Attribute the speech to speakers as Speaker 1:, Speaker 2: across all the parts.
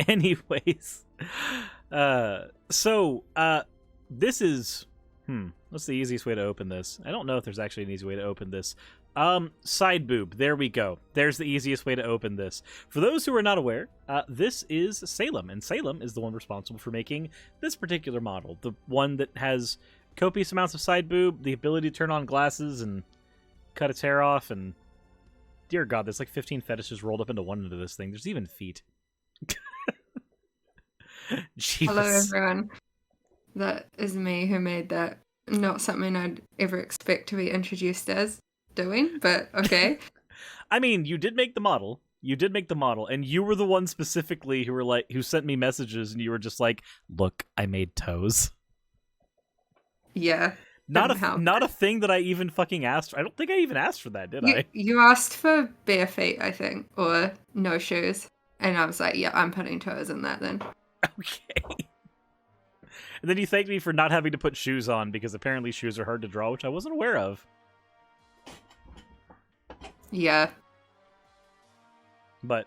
Speaker 1: Anyways, this is what's the easiest way to open this? I don't know if there's actually an easy way to open this. Side boob. There we go. There's the easiest way to open this. For those who are not aware, this is Salem, and Salem is the one responsible for making this particular model, the one that has copious amounts of side boob, the ability to turn on glasses and cut its hair off, and dear God, there's like 15 fetishes rolled up into one into this thing. There's even feet.
Speaker 2: Hello, everyone. That is me who made that. Not something I'd ever expect to be introduced as doing, but okay.
Speaker 1: I mean, you did make the model. And you were the one specifically who sent me messages, and you were just like, "Look, I made toes."
Speaker 2: Yeah.
Speaker 1: Not a thing that I even fucking asked for. I don't think I even asked for that, did I?
Speaker 2: You asked for bare feet, I think, or no shoes. And I was like, yeah, I'm putting toes in that then.
Speaker 1: Okay. And then you thanked me for not having to put shoes on, because apparently shoes are hard to draw, which I wasn't aware of.
Speaker 2: Yeah.
Speaker 1: But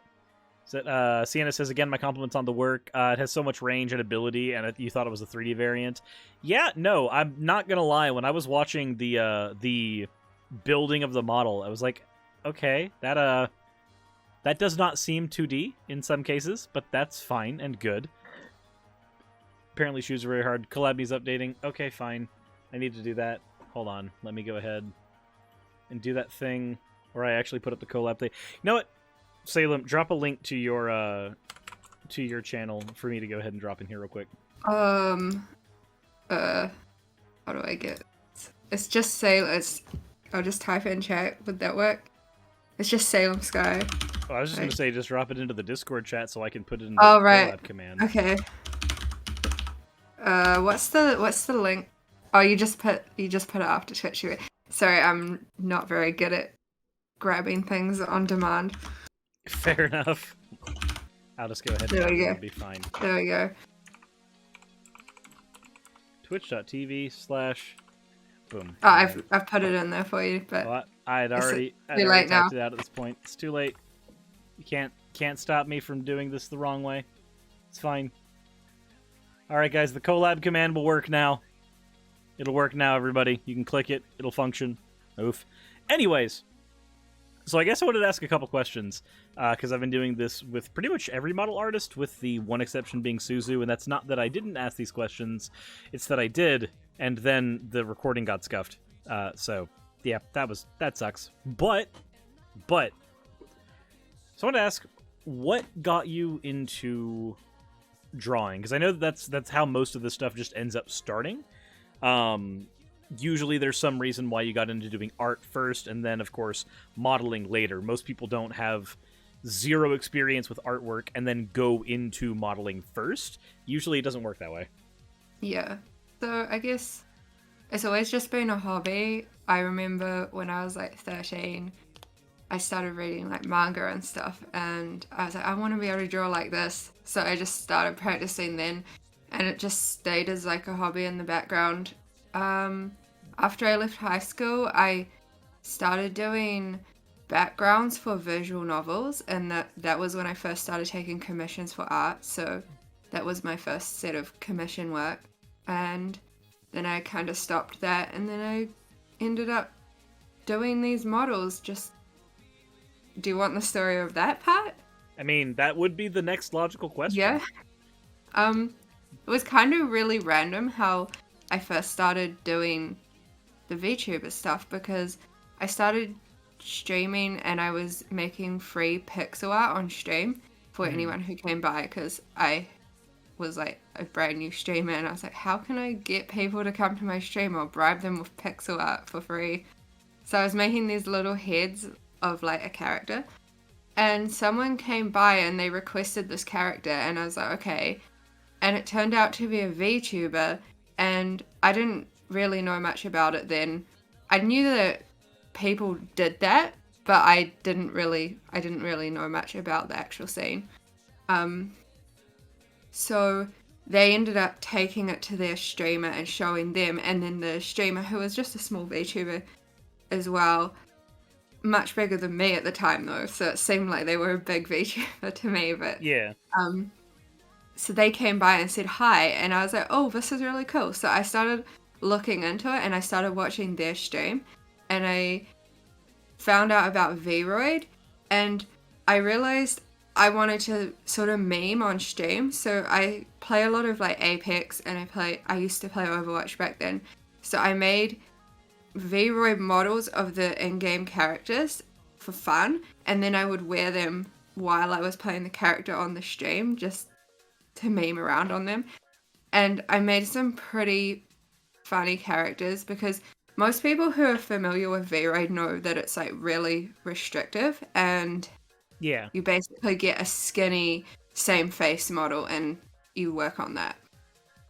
Speaker 1: Sienna says, again, my compliments on the work. It has so much range and ability, and you thought it was a 3D variant. Yeah, no, I'm not gonna lie. When I was watching the building of the model, I was like, okay, that does not seem 2D in some cases, but that's fine and good. Apparently shoes are very hard. Collabby's updating. Okay, fine. I need to do that. Hold on. Let me go ahead and do that thing where I actually put up the collab thing. You know what? Salem, drop a link to your channel for me to go ahead and drop in here real quick.
Speaker 2: How do I get? It's just Salem. I'll just type it in chat. Would that work? It's just Caelemsky.
Speaker 1: Oh, I was just gonna say, just drop it into the Discord chat so I can put it in the
Speaker 2: collab
Speaker 1: command.
Speaker 2: Okay. What's the link? Oh, you just put it after Twitch. Sorry, I'm not very good at grabbing things on demand.
Speaker 1: Fair enough. I'll just go ahead and it'll be fine.
Speaker 2: There we go.
Speaker 1: Twitch.tv/boom.
Speaker 2: Oh, I've put it in there for you, but
Speaker 1: well, I'd already typed it out at this point. It's too late. You can't stop me from doing this the wrong way. It's fine. Alright guys, the collab command will work now. It'll work now, everybody. You can click it. It'll function. Oof. Anyways, so I guess I wanted to ask a couple questions, because I've been doing this with pretty much every model artist, with the one exception being Suzu, and that's not that I didn't ask these questions, it's that I did, and then the recording got scuffed. So, yeah, that sucks. But, so I want to ask, what got you into drawing? Because I know that's how most of this stuff just ends up starting. Usually there's some reason why you got into doing art first, and then, of course, modeling later. Most people don't have zero experience with artwork and then go into modeling first. Usually it doesn't work that way.
Speaker 2: Yeah. So I guess it's always just been a hobby. I remember when I was like 13, I started reading like manga and stuff, and I was like, I want to be able to draw like this. So I just started practicing then, and it just stayed as like a hobby in the background. After I left high school, I started doing backgrounds for visual novels, and that was when I first started taking commissions for art. So that was my first set of commission work, and then I kind of stopped that, and then I ended up doing these models. Just, do you want the story of that part?
Speaker 1: I mean, that would be the next logical question.
Speaker 2: Yeah. It was kind of really random how I first started doing the VTuber stuff, because I started streaming and I was making free pixel art on stream for anyone who came by, because I was like a brand new streamer, and I was like, how can I get people to come to my stream or bribe them with pixel art for free? So I was making these little heads of like a character, and someone came by and they requested this character, and I was like, okay. And it turned out to be a VTuber, and I didn't really know much about it then. I knew that people did that, but I didn't really know much about the actual scene. So they ended up taking it to their streamer and showing them, and then the streamer, who was just a small VTuber as well, much bigger than me at the time though, so it seemed like they were a big VTuber to me, but
Speaker 1: yeah.
Speaker 2: so they came by and said hi, and I was like, oh, this is really cool. So I started looking into it, and I started watching their stream, and I found out about Vroid, and I realized I wanted to sort of meme on stream. So I play a lot of like Apex, and I used to play Overwatch back then. So I made Vroid models of the in-game characters for fun, and then I would wear them while I was playing the character on the stream, just to meme around on them. And I made some pretty funny characters, because most people who are familiar with V-Raid know that it's like really restrictive, and
Speaker 1: yeah,
Speaker 2: you basically get a skinny same face model and you work on that.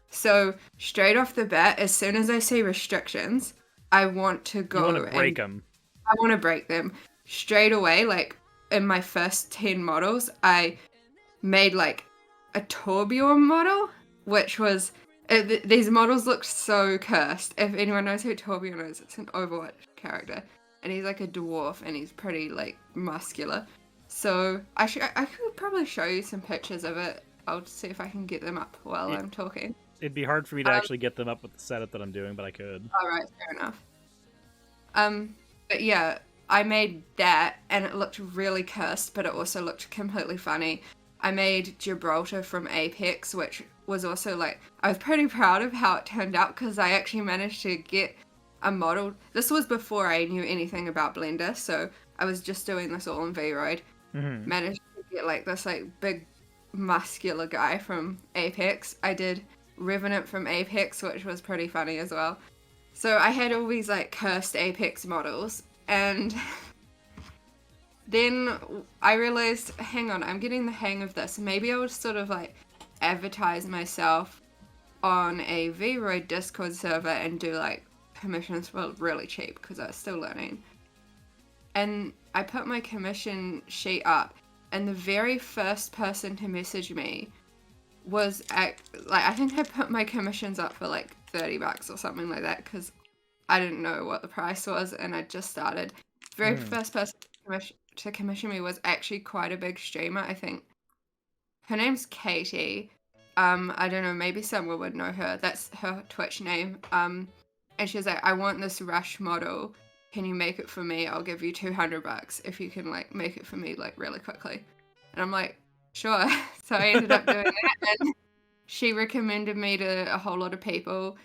Speaker 2: So straight off the bat, as soon as I see restrictions, I want to go.
Speaker 1: You want to break them.
Speaker 2: I want to break them straight away. Like in my first 10 models, I made like a Torbjorn model, which was these models looked so cursed. If anyone knows who Torbjorn is, it's an Overwatch character, and he's like a dwarf, and he's pretty like muscular. So I could probably show you some pictures of it. I'll see if I can get them up while I'm talking.
Speaker 1: It'd be hard for me to actually get them up with the setup that I'm doing, but I could.
Speaker 2: All right, fair enough. But yeah, I made that, and it looked really cursed, but it also looked completely funny. I made Gibraltar from Apex, which was also like, I was pretty proud of how it turned out, because I actually managed to get a model. This was before I knew anything about Blender, so I was just doing this all in Vroid.
Speaker 1: Mm-hmm.
Speaker 2: Managed to get like this like big muscular guy from Apex. I did Revenant from Apex, which was pretty funny as well. So I had all these like cursed Apex models, and then I realized, hang on, I'm getting the hang of this. Maybe I would sort of like advertise myself on a Vroid Discord server and do like commissions for really cheap, because I was still learning. And I put my commission sheet up, and the very first person to message me was I think I put my commissions up for like $30 or something like that, because I didn't know what the price was, and I just started. Very first person to commission me was actually quite a big streamer. I think her name's Katie. I don't know, maybe someone would know her. That's her Twitch name. And she was like, I want this Rush model. Can you make it for me? I'll give you $200 if you can like make it for me like really quickly. And I'm like, sure. So I ended up doing that, and she recommended me to a whole lot of people.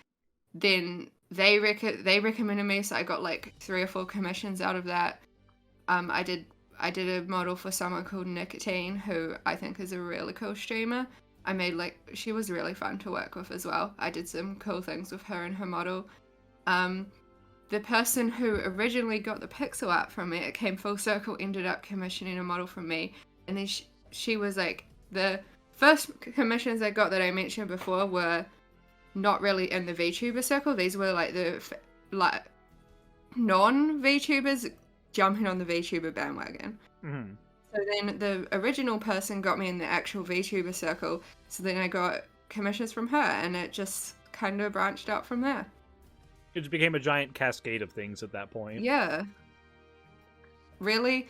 Speaker 2: Then they recommended me, so I got like 3 or 4 commissions out of that. I did a model for someone called Nicotine, who I think is a really cool streamer. I made like, she was really fun to work with as well. I did some cool things with her and her model. The person who originally got the pixel art from me, it came full circle, ended up commissioning a model from me. And then she was like, the first commissions I got that I mentioned before were not really in the VTuber circle. These were like the like non-VTubers jumping on the VTuber bandwagon.
Speaker 1: Mm-hmm.
Speaker 2: So then the original person got me in the actual VTuber circle. So then I got commissions from her, and it just kind of branched out from there.
Speaker 1: It just became a giant cascade of things at that point.
Speaker 2: Yeah. Really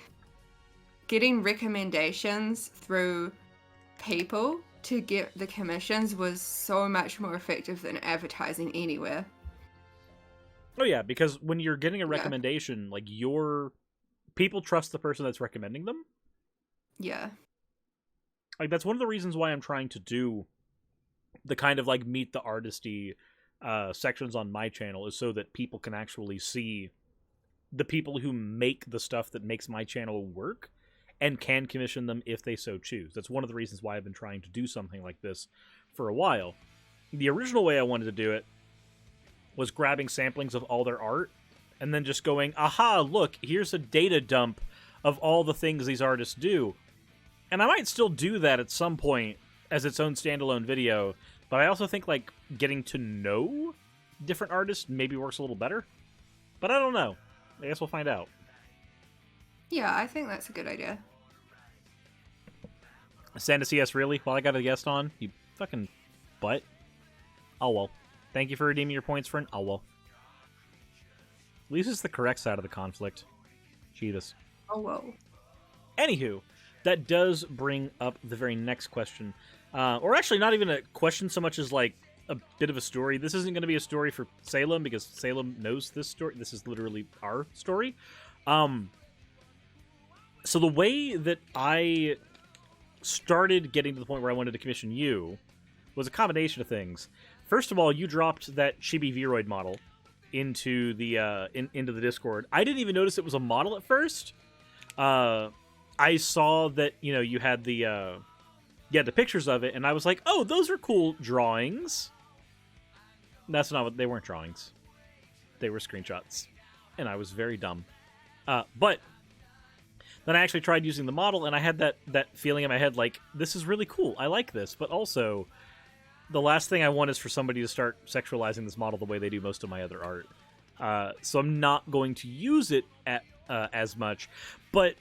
Speaker 2: getting recommendations through people to get the commissions was so much more effective than advertising anywhere.
Speaker 1: Oh yeah, because when you're getting a recommendation, like people trust the person that's recommending them.
Speaker 2: Yeah.
Speaker 1: Like that's one of the reasons why I'm trying to do the kind of like meet the artisty sections on my channel, is so that people can actually see the people who make the stuff that makes my channel work and can commission them if they so choose. That's one of the reasons why I've been trying to do something like this for a while. The original way I wanted to do it was grabbing samplings of all their art and then just going, aha, look, here's a data dump of all the things these artists do. And I might still do that at some point as its own standalone video, but I also think like getting to know different artists maybe works a little better. But I don't know. I guess we'll find out.
Speaker 2: Yeah, I think that's a good idea.
Speaker 1: Santa CS, really? While I got a guest on? You fucking butt. Oh well. Thank you for redeeming your points for an oh well. At least it's the correct side of the conflict. Jesus.
Speaker 2: Oh well.
Speaker 1: Anywho, that does bring up the very next question. Or actually, not even a question so much as like a bit of a story. This isn't going to be a story for Salem because Salem knows this story. This is literally our story. So the way that I started getting to the point where I wanted to commission you was a combination of things. First of all, you dropped that Chibi Viroid model into the into the Discord. I didn't even notice it was a model at first. I saw that you had the pictures of it, and I was like, oh, those are cool drawings. That's not what they weren't drawings. They were screenshots, and I was very dumb. But then I actually tried using the model, and I had that feeling in my head like, this is really cool. I like this, but also the last thing I want is for somebody to start sexualizing this model the way they do most of my other art. So I'm not going to use it as much. But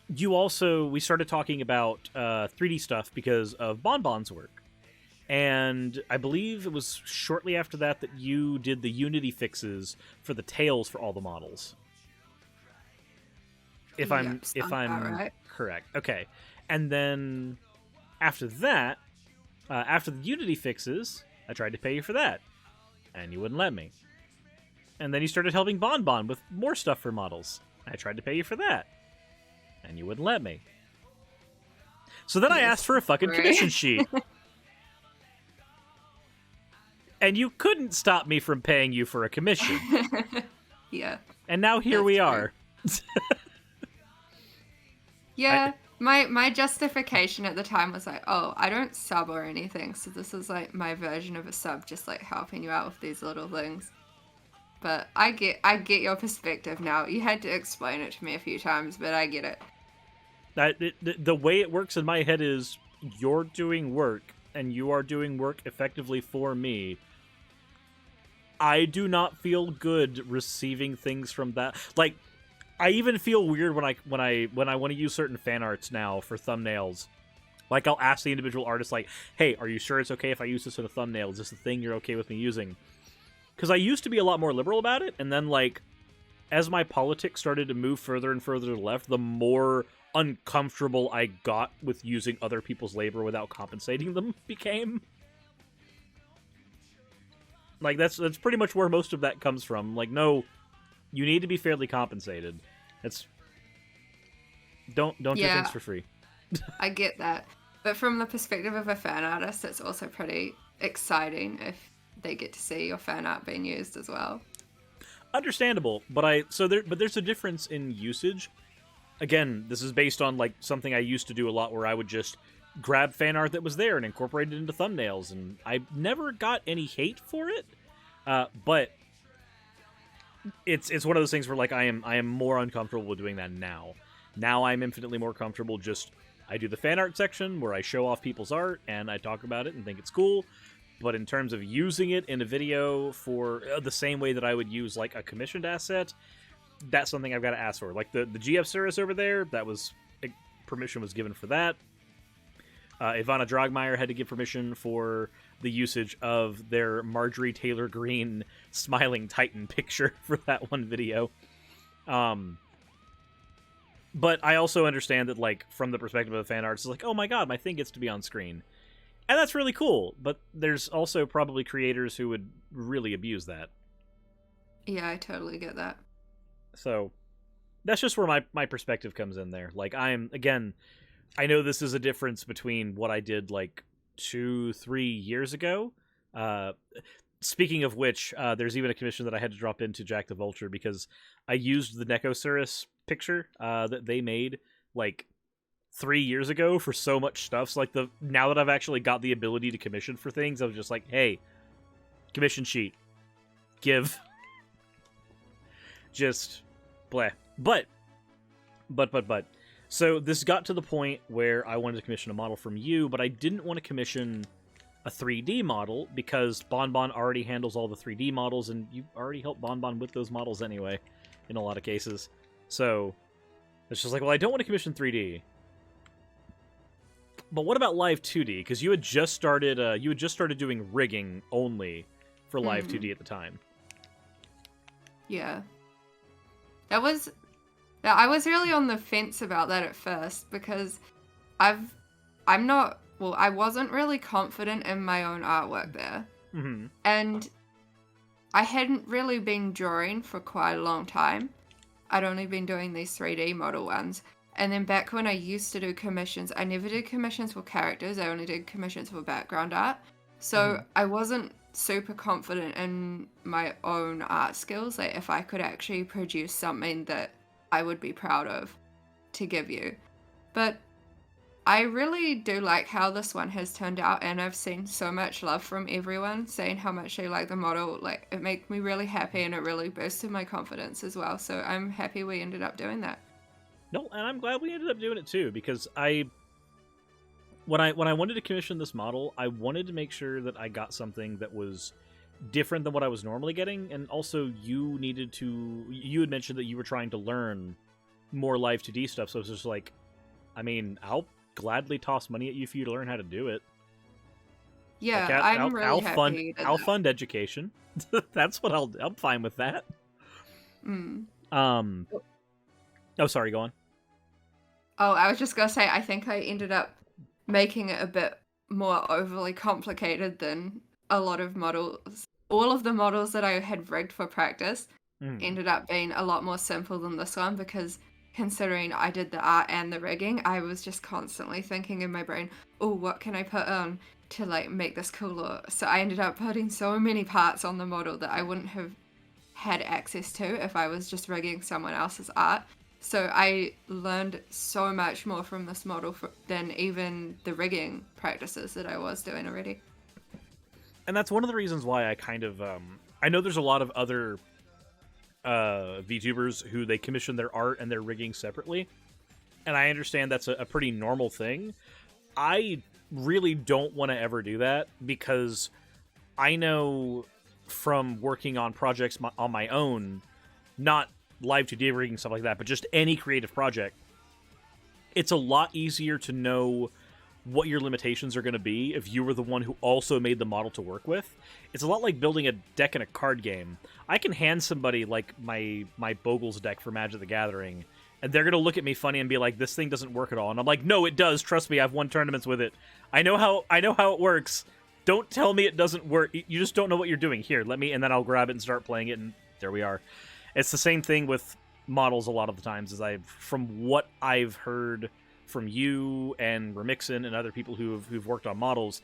Speaker 1: we started talking about 3D stuff because of Bonbon's work. And I believe it was shortly after that you did the Unity fixes for the tails for all the models. If I'm
Speaker 2: right.
Speaker 1: correct. Okay. And then after that, after the Unity fixes, I tried to pay you for that, and you wouldn't let me. And then you started helping Bonbon with more stuff for models. I tried to pay you for that, and you wouldn't let me. So then I asked for a fucking commission sheet. And you couldn't stop me from paying you for a commission.
Speaker 2: Yeah.
Speaker 1: And now here we are.
Speaker 2: Yeah, my justification at the time was like, oh, I don't sub or anything, so this is like my version of a sub, just like helping you out with these little things. But I get your perspective now. You had to explain it to me a few times, but I get it.
Speaker 1: The way it works in my head is you're doing work, and you are doing work effectively for me. I do not feel good receiving things from that. Like, I even feel weird when I want to use certain fan arts now for thumbnails. Like, I'll ask the individual artist, like, hey, are you sure it's okay if I use this in a thumbnail? Is this a thing you're okay with me using? Because I used to be a lot more liberal about it, and then, like, as my politics started to move further and further to the left, the more uncomfortable I got with using other people's labor without compensating them became. Like, that's pretty much where most of that comes from. Like, no, you need to be fairly compensated. Don't do things for free.
Speaker 2: I get that. But from the perspective of a fan artist, it's also pretty exciting if they get to see your fan art being used as well.
Speaker 1: Understandable, but there's a difference in usage. Again, this is based on like something I used to do a lot, where I would just grab fan art that was there and incorporate it into thumbnails, and I never got any hate for it. But it's one of those things where like I am more uncomfortable with doing that now. Now I'm infinitely more comfortable I do the fan art section where I show off people's art and I talk about it and think it's cool. But in terms of using it in a video for the same way that I would use like a commissioned asset, that's something I've got to ask for. Like the GF Suris over there, permission was given for that. Ivana Drogmeyer had to give permission for the usage of their Marjorie Taylor Greene smiling Titan picture for that one video. But I also understand that, like, from the perspective of the fan arts, it's like, oh my god, my thing gets to be on screen. And that's really cool, but there's also probably creators who would really abuse that.
Speaker 2: Yeah, I totally get that.
Speaker 1: So, that's just where my perspective comes in there. Like, I know this is a difference between what I did, like, 2-3 years ago. Speaking of which, there's even a commission that I had to drop into Jack the Vulture because I used the Nekosaurus picture that they made, like, 3 years ago for so much stuff. So, like, now that I've actually got the ability to commission for things, I was just like, hey, commission sheet. Give. Just, bleh. But. So, this got to the point where I wanted to commission a model from you, but I didn't want to commission a 3D model because Bonbon already handles all the 3D models, and you already helped Bonbon with those models anyway, in a lot of cases. So, it's just like, well, I don't want to commission 3D. But what about Live 2D? Because you had just started doing rigging only for Live 2D at the time.
Speaker 2: Yeah. I was really on the fence about that at first because I'm not, well, I wasn't really confident in my own artwork there.
Speaker 1: Mm-hmm.
Speaker 2: And I hadn't really been drawing for quite a long time. I'd only been doing these 3D model ones. And then back when I used to do commissions, I never did commissions for characters. I only did commissions for background art. So I wasn't super confident in my own art skills. Like if I could actually produce something that I would be proud of to give you. But I really do like how this one has turned out, and I've seen so much love from everyone saying how much they like the model. Like, it made me really happy, and it really boosted my confidence as well. So I'm happy we ended up doing that.
Speaker 1: No, and I'm glad we ended up doing it too, because when I wanted to commission this model, I wanted to make sure that I got something that was different than what I was normally getting, and also you had mentioned that you were trying to learn more Live 2D stuff, so it was just like, I mean, I'll gladly toss money at you for you to learn how to do it.
Speaker 2: Yeah,
Speaker 1: like,
Speaker 2: I'm really happy.
Speaker 1: I'll fund education. That's what I'm fine with that. Oh, sorry, go on.
Speaker 2: Oh, I was just gonna say, I think I ended up making it a bit more overly complicated than a lot of models. All of the models that I had rigged for practice ended up being a lot more simple than this one, because considering I did the art and the rigging, I was just constantly thinking in my brain, oh, what can I put on to like make this cooler? So I ended up putting so many parts on the model that I wouldn't have had access to if I was just rigging someone else's art. So I learned so much more from this model than even the rigging practices that I was doing already.
Speaker 1: And that's one of the reasons why I kind of I know there's a lot of other VTubers who they commission their art and their rigging separately, and I understand that's a pretty normal thing. I really don't want to ever do that, because I know from working on projects on my own, not Live 2D rigging, stuff like that, but just any creative project, it's a lot easier to know what your limitations are going to be if you were the one who also made the model to work with. It's a lot like building a deck in a card game. I can hand somebody like my Bogle's deck for Magic the Gathering, and they're going to look at me funny and be like, this thing doesn't work at all. And I'm like, no, it does. Trust me, I've won tournaments with it. I know how it works. Don't tell me it doesn't work. You just don't know what you're doing. Here, let me, and then I'll grab it and start playing it, and there we are. It's the same thing with models a lot of the times, from what I've heard from you and Remixin and other people who've worked on models.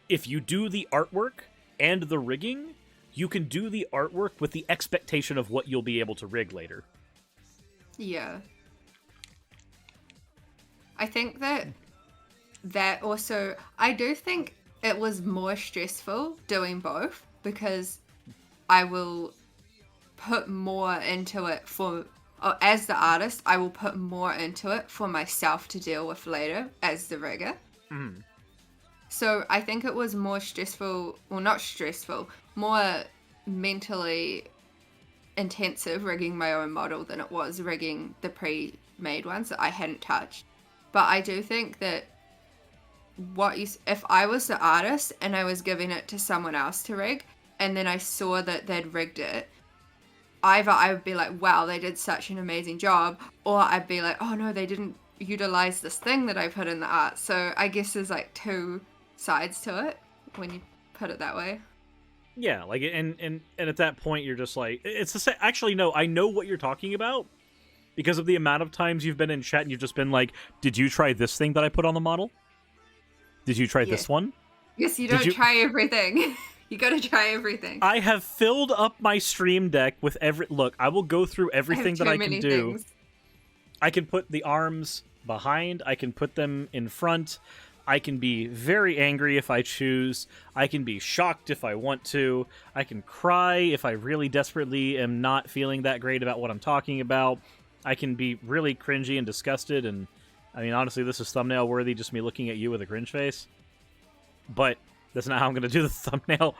Speaker 1: If you do the artwork and the rigging, you can do the artwork with the expectation of what you'll be able to rig later.
Speaker 2: Yeah. I think that also, I do think it was more stressful doing both, because I will put more into it as the artist, I will put more into it for myself to deal with later as the rigger. So I think it was more stressful, well, not stressful, more mentally intensive rigging my own model than it was rigging the pre-made ones that I hadn't touched. But I do think that if I was the artist and I was giving it to someone else to rig, and then I saw that they'd rigged it, either I would be like, wow, they did such an amazing job, or I'd be like, oh no, they didn't utilize this thing that I put in the art. So I guess there's like two sides to it when you put it that way.
Speaker 1: Yeah, like, and at that point you're just like, it's the same. Actually, no, I know what you're talking about, because of the amount of times you've been in chat and you've just been like, did you try this thing that I put on the model? Did you try this one?
Speaker 2: Yes, you don't try everything. You gotta try everything.
Speaker 1: I have filled up my stream deck with Look, I will go through everything that I can do. Things. I can put the arms behind. I can put them in front. I can be very angry if I choose. I can be shocked if I want to. I can cry if I really desperately am not feeling that great about what I'm talking about. I can be really cringy and disgusted. And, I mean, honestly, this is thumbnail worthy, just me looking at you with a cringe face. But that's not how I'm going to do the thumbnail.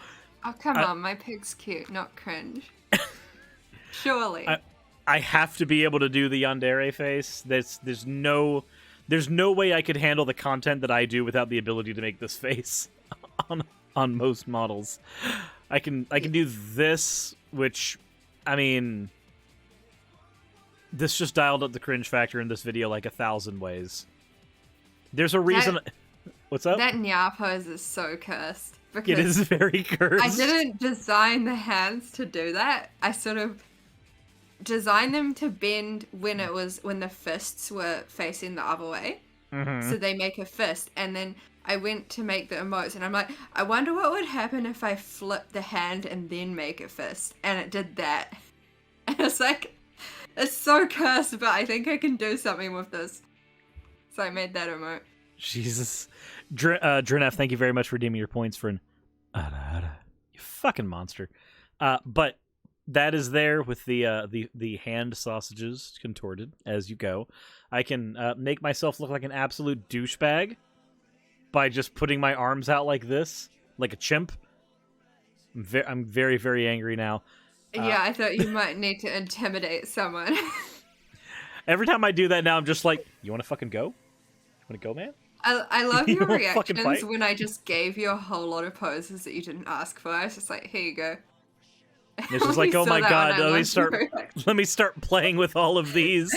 Speaker 2: Oh, come on. My pig's cute, not cringe. Surely.
Speaker 1: I have to be able to do the yandere face. There's no way I could handle the content that I do without the ability to make this face on most models. I can do this, which, I mean, this just dialed up the cringe factor in this video like 1,000 ways. There's a reason. What's up?
Speaker 2: That Nya pose is so cursed.
Speaker 1: It is very cursed.
Speaker 2: I didn't design the hands to do that. I sort of designed them to bend when the fists were facing the other way.
Speaker 1: Mm-hmm.
Speaker 2: So they make a fist. And then I went to make the emotes and I'm like, I wonder what would happen if I flip the hand and then make a fist. And it did that. And it's like, it's so cursed, but I think I can do something with this. So I made that emote.
Speaker 1: Jesus. Drinef, thank you very much for redeeming your points for an you fucking monster. But that is there with the hand sausages contorted as you go. I can make myself look like an absolute douchebag by just putting my arms out like this, like a chimp. I'm very, very angry now.
Speaker 2: Yeah, I thought you might need to intimidate someone.
Speaker 1: Every time I do that now, I'm just like, you want to fucking go? You want to go, man?
Speaker 2: I love your
Speaker 1: fucking
Speaker 2: reactions
Speaker 1: fight?
Speaker 2: when I just gave you a whole lot of poses that you didn't ask for. I was just like, here you go.
Speaker 1: It's just like, oh my god, let me start playing with all of these.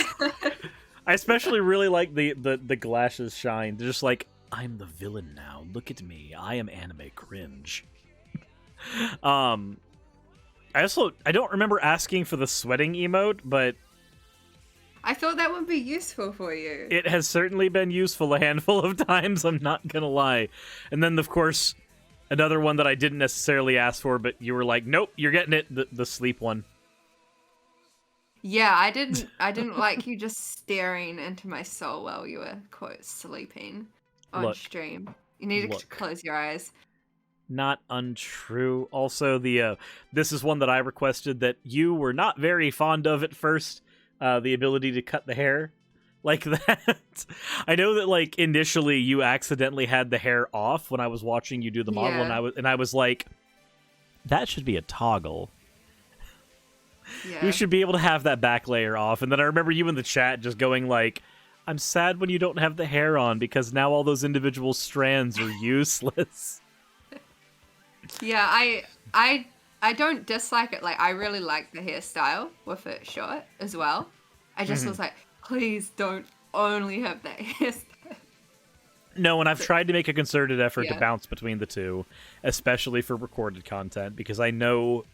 Speaker 1: I especially really like the glasses shine. They're just like, I'm the villain now. Look at me. I am anime cringe. I don't remember asking for the sweating emote, but
Speaker 2: I thought that would be useful for you.
Speaker 1: it has certainly been useful a handful of times, I'm not gonna lie. And then, of course, another one that I didn't necessarily ask for, but you were like, nope, you're getting it, the sleep one.
Speaker 2: Yeah, I didn't like you just staring into my soul while you were, quote, sleeping on stream. You needed to close your eyes.
Speaker 1: Not untrue. Also, this is one that I requested that you were not very fond of at first. The ability to cut the hair like that. I know that like initially you accidentally had the hair off when I was watching you do the model, and I was like, that should be a toggle. Yeah. You should be able to have that back layer off. And then I remember you in the chat just going like, I'm sad when you don't have the hair on because now all those individual strands are useless.
Speaker 2: Yeah, I don't dislike it. Like, I really like the hairstyle with it short as well. I just was like, please don't only have that hairstyle.
Speaker 1: No, and I've tried to make a concerted effort to bounce between the two, especially for recorded content, because I know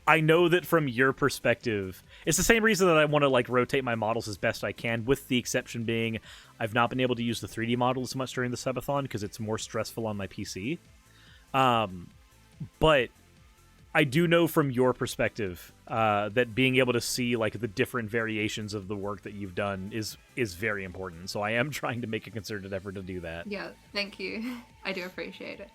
Speaker 1: that from your perspective, it's the same reason that I want to like rotate my models as best I can, with the exception being I've not been able to use the 3D model as much during the subathon because it's more stressful on my PC. But I do know from your perspective that being able to see like the different variations of the work that you've done is very important. So I am trying to make a concerted effort to do that.
Speaker 2: Yeah, thank you. I do appreciate it.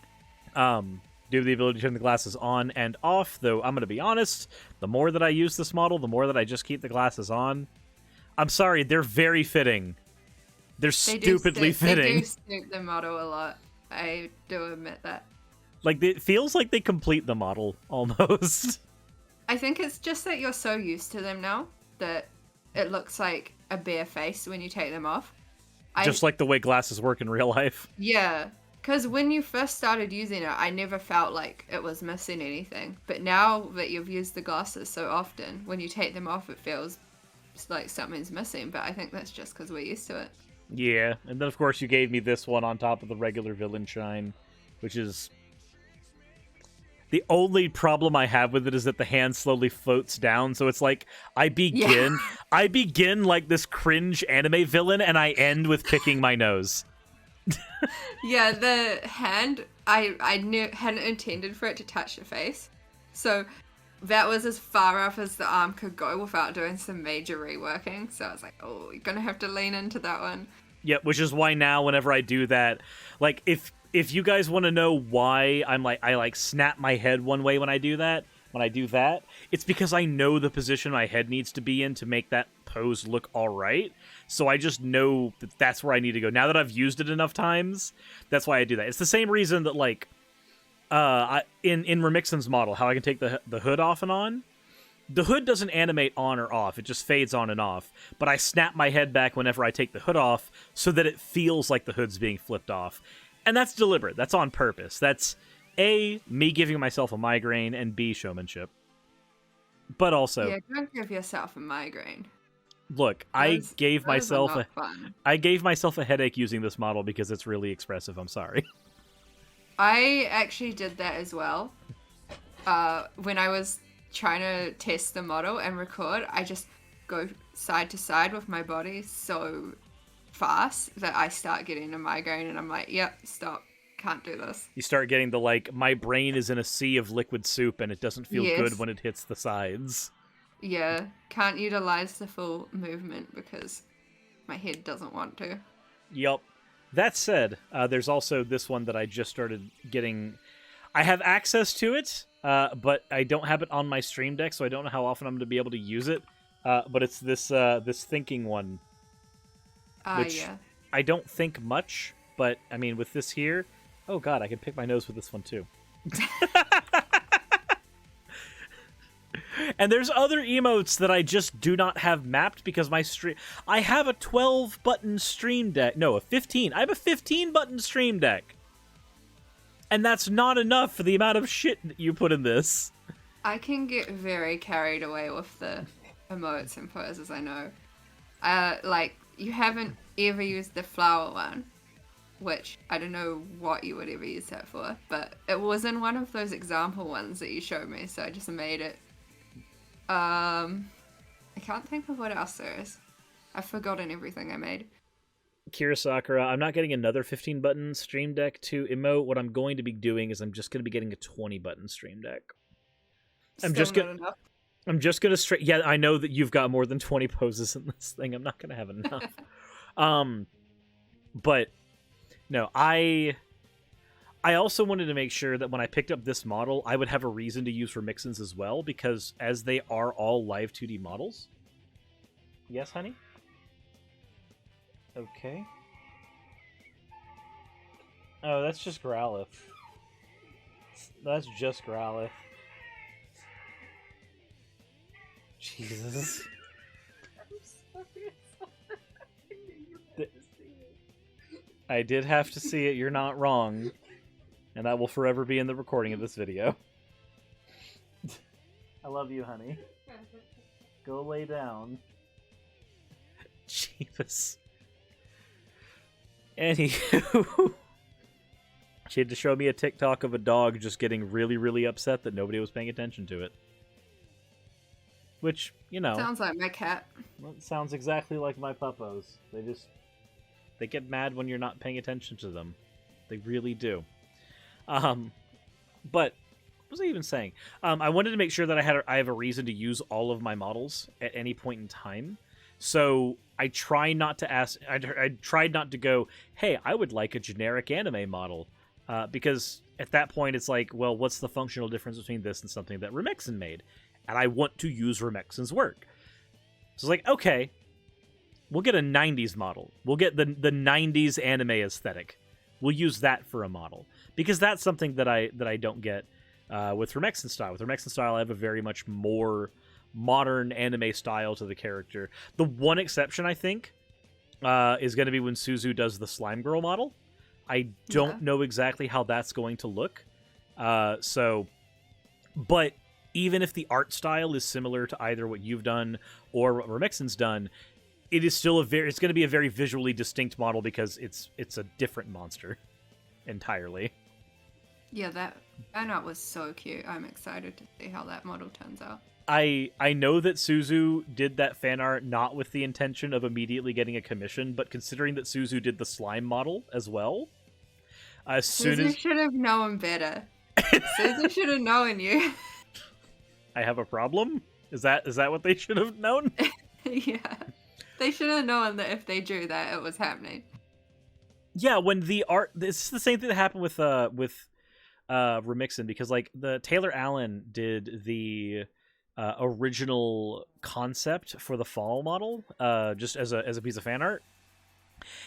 Speaker 1: Do have the ability to turn the glasses on and off, though I'm going to be honest, the more that I use this model, the more that I just keep the glasses on. I'm sorry, they're very fitting. They're stupidly fitting.
Speaker 2: They do suit the model a lot. I do admit that.
Speaker 1: Like, it feels like they complete the model, almost.
Speaker 2: I think it's just that you're so used to them now that it looks like a bare face when you take them off.
Speaker 1: Just like the way glasses work in real life.
Speaker 2: Yeah, because when you first started using it, I never felt like it was missing anything. But now that you've used the glasses so often, when you take them off, it feels like something's missing. But I think that's just because we're used to it.
Speaker 1: Yeah, and then of course you gave me this one on top of the regular villain shine, which is... The only problem I have with it is that the hand slowly floats down, so it's like I begin like this cringe anime villain, and I end with picking my nose.
Speaker 2: Yeah, the hand I hadn't intended for it to touch the face, so that was as far off as the arm could go without doing some major reworking. So I was like, oh, you're gonna have to lean into that one.
Speaker 1: Yeah, which is why now whenever I do that, like if you guys want to know why I snap my head one way when I do that, it's because I know the position my head needs to be in to make that pose look all right. So I just know that that's where I need to go. Now that I've used it enough times, that's why I do that. It's the same reason that like in Remixon's model, how I can take the hood off and on. The hood doesn't animate on or off, it just fades on and off. But I snap my head back whenever I take the hood off so that it feels like the hood's being flipped off. And that's deliberate. That's on purpose. That's A, me giving myself a migraine, and B, showmanship. But also...
Speaker 2: Yeah, don't give yourself a migraine.
Speaker 1: Look, I gave
Speaker 2: those are
Speaker 1: myself
Speaker 2: not fun.
Speaker 1: a headache using this model because it's really expressive. I'm sorry.
Speaker 2: I actually did that as well. When I was trying to test the model and record, I just go side to side with my body so fast that I start getting a migraine, and I'm like, yep, stop. Can't do this.
Speaker 1: You start getting the, like, my brain is in a sea of liquid soup and it doesn't feel good when it hits the sides.
Speaker 2: Yeah, can't utilize the full movement because my head doesn't want to.
Speaker 1: Yup. That said, there's also this one that I just started getting. I have access to it, but I don't have it on my Stream Deck, so I don't know how often I'm going to be able to use it. But it's this thinking one. Which
Speaker 2: yeah.
Speaker 1: I don't think much, but, I mean, with this here... Oh god, I can pick my nose with this one, too. And there's other emotes that I just do not have mapped because my stream... I have a 12-button Stream Deck. No, a 15. I have a 15-button Stream Deck. And that's not enough for the amount of shit that you put in this.
Speaker 2: I can get very carried away with the emotes and poses, I know. Like, you haven't ever used the flower one, which I don't know what you would ever use that for, but it was in one of those example ones that you showed me, so I just made it. I can't think of what else there is. I've forgotten everything I made.
Speaker 1: Kira Sakura, I'm not getting another 15-button Stream Deck to emote. What I'm going to be doing is I'm just going to be getting a 20-button Stream Deck. I'm just going to straight... Yeah, I know that you've got more than 20 poses in this thing. I'm not going to have enough. But, no, I also wanted to make sure that when I picked up this model, I would have a reason to use remixins as well, because as they are all live 2D models... Yes, honey? Okay. Oh, that's just Growlithe. That's just Growlithe. Jesus.
Speaker 2: I'm sorry.
Speaker 1: I did have to see it. You're not wrong. And that will forever be in the recording of this video. I love you, honey. Go lay down. Jesus. Anywho. She had to show me a TikTok of a dog just getting really, really upset that nobody was paying attention to it. Which, you know...
Speaker 2: Sounds like my cat.
Speaker 1: Well, it sounds exactly like my puppos. They get mad when you're not paying attention to them. They really do. But, what was I even saying? I wanted to make sure that I have a reason to use all of my models at any point in time. So I try not to ask... I tried not to go, hey, I would like a generic anime model. Because at that point it's like, well, what's the functional difference between this and something that Remixin made? And I want to use Remixin's work. So it's like, okay, we'll get a 90s model. We'll get the 90s anime aesthetic. We'll use that for a model. Because that's something that I don't get with Remixin style. With Remixin style, I have a very much more modern anime style to the character. The one exception, I think, is going to be when Suzu does the Slime Girl model. I don't know exactly how that's going to look. But even if the art style is similar to either what you've done or what Remixin's done, it is still it's going to be a very visually distinct model because it's a different monster entirely.
Speaker 2: Yeah, that fan art was so cute. I'm excited to see how that model turns out.
Speaker 1: I know that Suzu did that fan art not with the intention of immediately getting a commission, but considering that Suzu did the slime model as well,
Speaker 2: Suzu should have known better. Suzu should have known you.
Speaker 1: I have a problem? Is that what they should have known?
Speaker 2: Yeah. They should have known that if they drew that, it was happening.
Speaker 1: Yeah, when the art... This is the same thing that happened with Remixin, because, like, the Taylor Allen did the original concept for the fall model, just as a piece of fan art.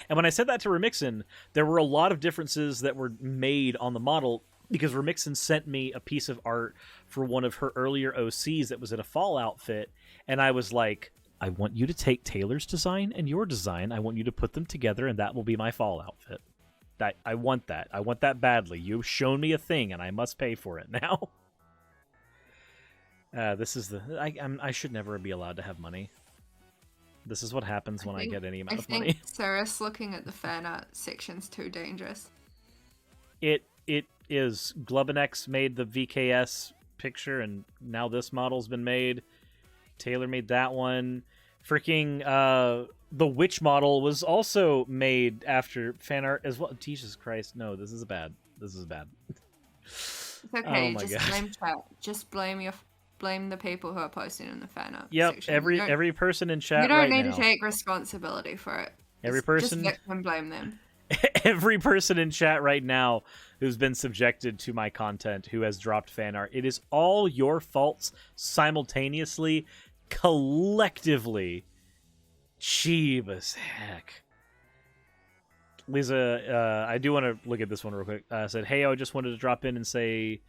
Speaker 1: And when I said that to Remixin, there were a lot of differences that were made on the model, because Remixin sent me a piece of art for one of her earlier OCs that was in a fall outfit, and I was like, I want you to take Taylor's design and your design, I want you to put them together, and that will be my fall outfit. I want that. I want that badly. You've shown me a thing, and I must pay for it now. This is I should never be allowed to have money. This is what happens when I get any amount of
Speaker 2: money.
Speaker 1: money.
Speaker 2: Suris looking at the fan art section's too dangerous.
Speaker 1: It is. Glubbenex made the VKS picture, and now this model's been made. Taylor made that one. Freaking the witch model was also made after fan art as well. Jesus Christ, no, this is bad. This is bad.
Speaker 2: It's okay, blame chat. Just blame the people who are posting in the fan art section.
Speaker 1: Every person in chat.
Speaker 2: You don't need to take responsibility for it. Just victim blame them.
Speaker 1: Every person in chat right now who's been subjected to my content, who has dropped fan art, it is all your faults simultaneously, collectively. Jeebus heck. Lisa, I do want to look at this one real quick. Said, hey, I just wanted to drop in and say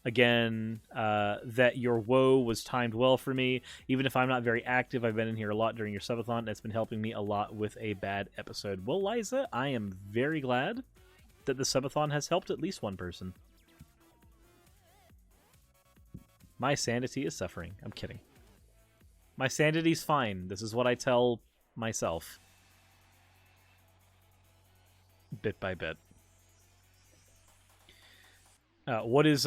Speaker 1: again that your woe was timed well for me. Even if I'm not very active, I've been in here a lot during your subathon, and it's been helping me a lot with a bad episode. Well, Liza, I am very glad that the subathon has helped at least one person. My sanity is suffering. I'm kidding. My sanity's fine. This is what I tell myself. Bit by bit. What is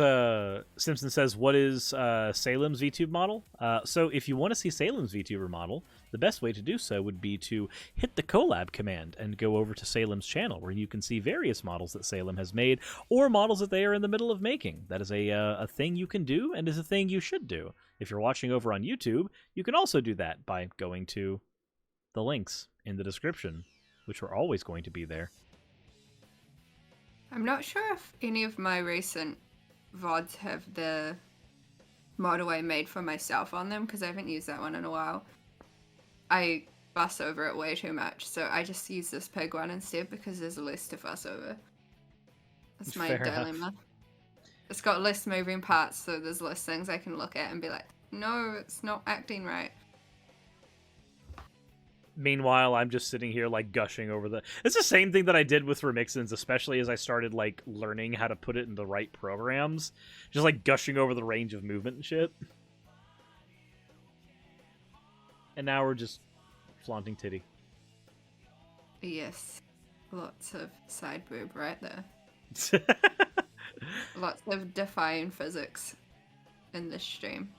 Speaker 1: Simpson says, what is Salem's VTuber model? So if you want to see Salem's VTuber model, the best way to do so would be to hit the collab command and go over to Salem's channel, where you can see various models that Salem has made, or models that they are in the middle of making. That is a thing you can do, and is a thing you should do. If you're watching over on YouTube, you can also do that by going to the links in the description, which are always going to be there.
Speaker 2: I'm not sure if any of my recent VODs have the model I made for myself on them, because I haven't used that one in a while. I fuss over it way too much, so I just use this pig one instead because there's less to fuss over. That's my dilemma. It's got less moving parts, so there's less things I can look at and be like, no, it's not acting right.
Speaker 1: Meanwhile, I'm just sitting here, like, gushing over the... It's the same thing that I did with Remixins, especially as I started, like, learning how to put it in the right programs. Just, like, gushing over the range of movement and shit. And now we're just flaunting titty.
Speaker 2: Yes. Lots of side boob right there. Lots of defying physics in this stream.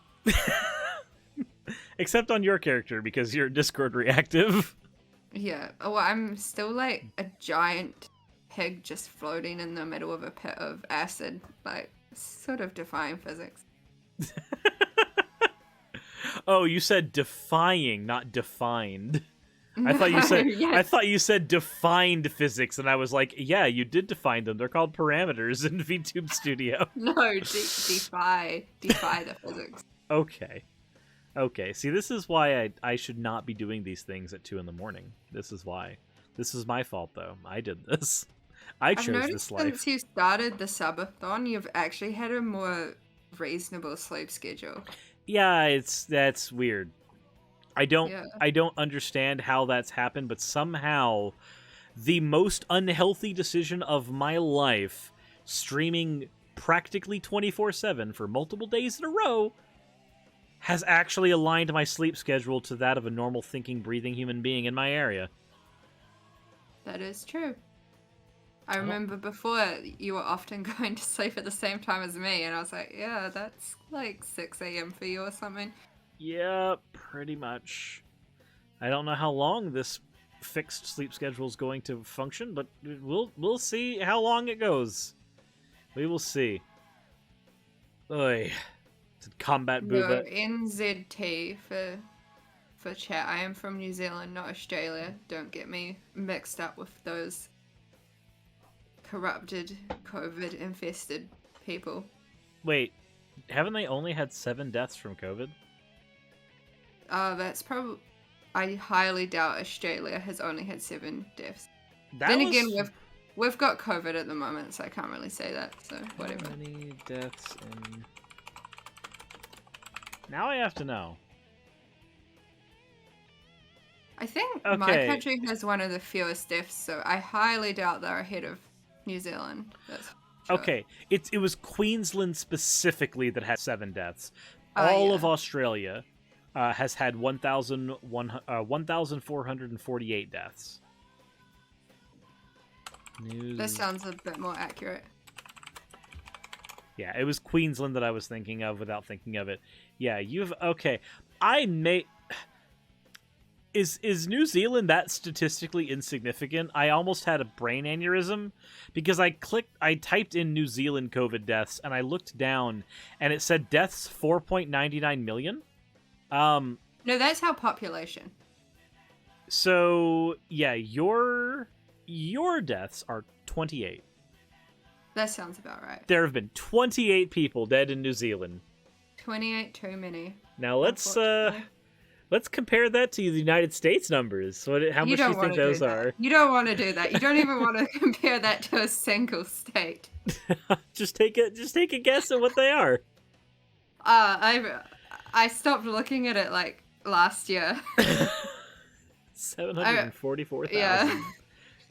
Speaker 1: Except on your character, because you're Discord reactive.
Speaker 2: Yeah. Oh, I'm still like a giant pig just floating in the middle of a pit of acid. Like, sort of defying physics.
Speaker 1: Oh, you said defying, not defined. I thought you said yes. I thought you said defined physics, and I was like, yeah, you did define them. They're called parameters in VTube Studio.
Speaker 2: No, defy the physics.
Speaker 1: Okay, see, this is why I should not be doing these things at 2 in the morning. This is why. This is my fault, though. I did this. I chose this life.
Speaker 2: Since you started the subathon, you've actually had a more reasonable sleep schedule.
Speaker 1: Yeah, that's weird. I don't understand how that's happened, but somehow the most unhealthy decision of my life, streaming practically 24/7 for multiple days in a row, has actually aligned my sleep schedule to that of a normal thinking, breathing human being in my area.
Speaker 2: That is true. I remember before you were often going to sleep at the same time as me, and I was like, yeah, that's like 6 a.m. for you or something.
Speaker 1: Yeah, pretty much. I don't know how long this fixed sleep schedule is going to function, but we'll see how long it goes. We will see. Oy. Combat Boba.
Speaker 2: No, NZT for chat. I am from New Zealand, not Australia. Don't get me mixed up with those corrupted, COVID-infested people.
Speaker 1: Wait, haven't they only had 7 deaths from COVID?
Speaker 2: That's probably... I highly doubt Australia has only had 7 deaths. Again, we've got COVID at the moment, so I can't really say that, so whatever.
Speaker 1: How many deaths in... Now I have to know.
Speaker 2: I think my country has one of the fewest deaths, so I highly doubt they're ahead of New Zealand. That's sure.
Speaker 1: Okay, it was Queensland specifically that had 7 deaths. All of Australia has had 1,448 deaths. News.
Speaker 2: That sounds a bit more accurate.
Speaker 1: Yeah, it was Queensland that I was thinking of without thinking of it. Yeah, okay. Is New Zealand that statistically insignificant? I almost had a brain aneurysm because I typed in New Zealand COVID deaths and I looked down and it said deaths 4.99 million.
Speaker 2: No, that's our population.
Speaker 1: So yeah, your deaths are 28.
Speaker 2: That sounds about right.
Speaker 1: There have been 28 people dead in New Zealand.
Speaker 2: 28 too many.
Speaker 1: Now let's compare that to the United States numbers. How much do you think those are?
Speaker 2: You don't want to do that. You don't even want to compare that to a single state.
Speaker 1: Just take a guess at what they are.
Speaker 2: I stopped looking at it like last year.
Speaker 1: 744,000.
Speaker 2: Yeah.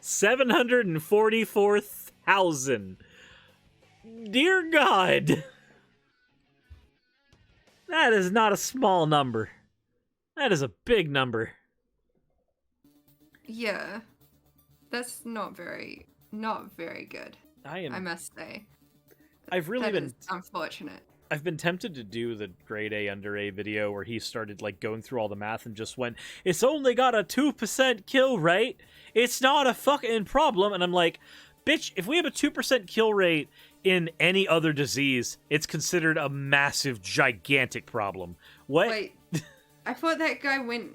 Speaker 1: 744,000. Dear God. That is not a small number. That is a big number.
Speaker 2: Yeah. That's not very good. I must say.
Speaker 1: I've really been
Speaker 2: unfortunate.
Speaker 1: I've been tempted to do the grade A under A video where he started like going through all the math and just went, it's only got a 2% kill rate. It's not a fucking problem. And I'm like, bitch, if we have a 2% kill rate in any other disease, it's considered a massive, gigantic problem. What?
Speaker 2: Wait, I thought that guy went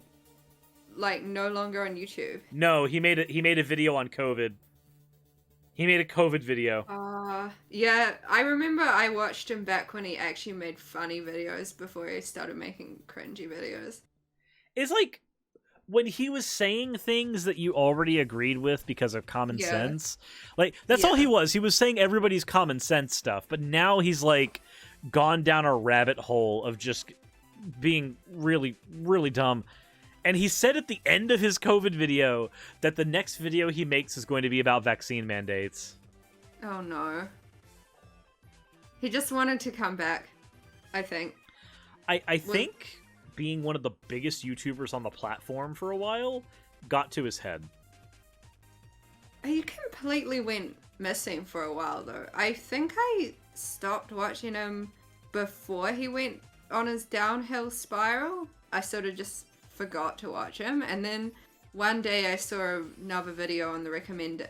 Speaker 2: like no longer on YouTube.
Speaker 1: No, he made a video on COVID. He made a COVID video.
Speaker 2: Yeah, I remember I watched him back when he actually made funny videos before he started making cringy videos.
Speaker 1: It's like when he was saying things that you already agreed with because of common sense. Like, that's all he was. He was saying everybody's common sense stuff, but now he's like gone down a rabbit hole of just being really, really dumb. And he said at the end of his COVID video that the next video he makes is going to be about vaccine mandates.
Speaker 2: Oh no. He just wanted to come back, I think.
Speaker 1: I think being one of the biggest YouTubers on the platform for a while got to his head.
Speaker 2: He completely went missing for a while, though. I think I stopped watching him before he went on his downhill spiral. I sort of just forgot to watch him, and then one day I saw another video on the recommended